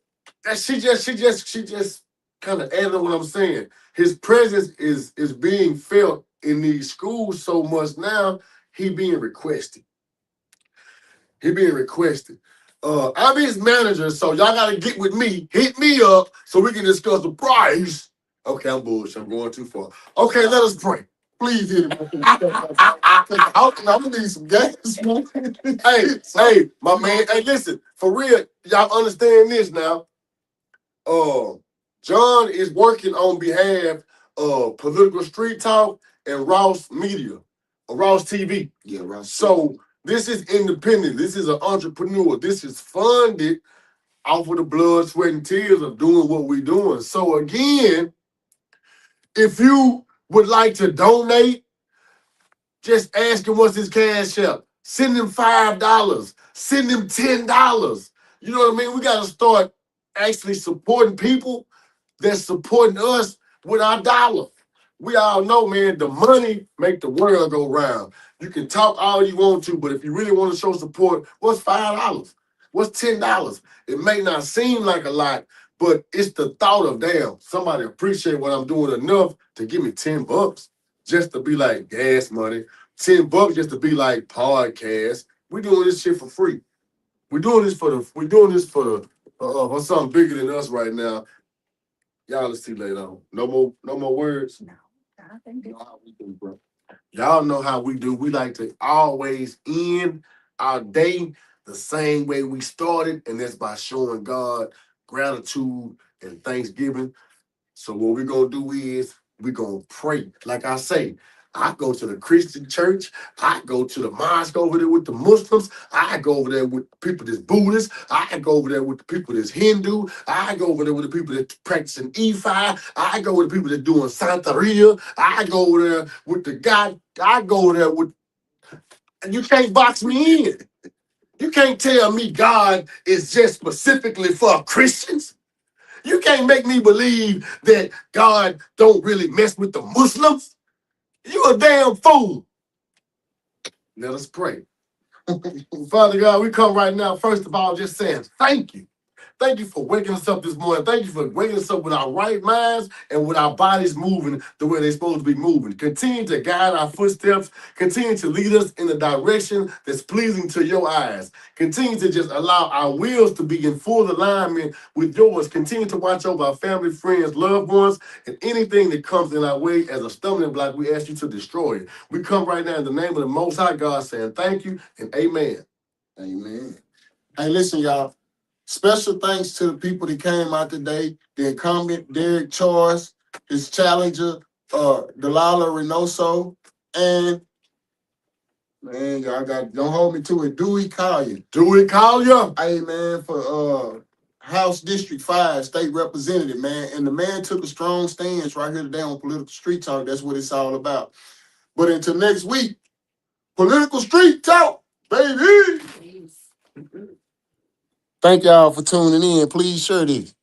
she just kind of added what I'm saying. His presence is being felt in these schools so much now. He being requested. I'm his manager, so y'all gotta get with me, hit me up, so we can discuss the price. Okay, I'm bullshit. I'm going too far. Okay, let us pray. Please hit me. I'm gonna need some gas. Hey, my man. Hey, listen, for real, y'all understand this now. John is working on behalf of Political Street Talk and Ross Media, or Ross TV. Yeah, right. So this is independent. This is an entrepreneur. This is funded off of the blood, sweat, and tears of doing what we're doing. So again, if you would like to donate, just ask him what's his cash app. Send him $5. Send him $10. You know what I mean? We got to start actually supporting people that's supporting us with our dollar. We all know, man, the money make the world go round. You can talk all you want to, but if you really want to show support, what's $5? What's $10? It may not seem like a lot, but it's the thought of, damn, somebody appreciate what I'm doing enough to give me $10 just to be like gas money, $10 just to be like podcast. We doing this shit for free. We're doing this for for something bigger than us right now. Y'all, let's see later on. No more words. No, I think You know how we do, bro. Y'all know how we do. We like to always end our day the same way we started, and that's by showing God gratitude and thanksgiving. So what we're gonna do is we're gonna pray. Like I say, I go to the Christian church, I go to the mosque over there with the Muslims, I go over there with people that's Buddhist, I go over there with the people that's Hindu, I go over there with the people that's practicing Ifa, I go with the people that's doing Santeria, I go over there with the guy, I go over there with, and you can't box me in. You can't tell me God is just specifically for Christians. You can't make me believe that God don't really mess with the Muslims. You a damn fool. Let us pray. Father God, we come right now, first of all, just saying thank you. Thank you for waking us up this morning. Thank you for waking us up with our right minds and with our bodies moving the way they're supposed to be moving. Continue to guide our footsteps. Continue to lead us in a direction that's pleasing to your eyes. Continue to just allow our wills to be in full alignment with yours. Continue to watch over our family, friends, loved ones, and anything that comes in our way as a stumbling block, we ask you to destroy it. We come right now in the name of the Most High God saying thank you and amen. Amen. Hey, listen, y'all. Special thanks to the people that came out today. The incumbent, Derek Charles, his challenger, Delilah Reynoso, and man, y'all don't hold me to it, Dewey Collier. Dewey Collier. Hey man, for House District 5 state representative, man. And the man took a strong stance right here today on Political Street Talk. That's what it's all about. But until next week, Political Street Talk, baby. Peace. Thank y'all for tuning in. Please share this.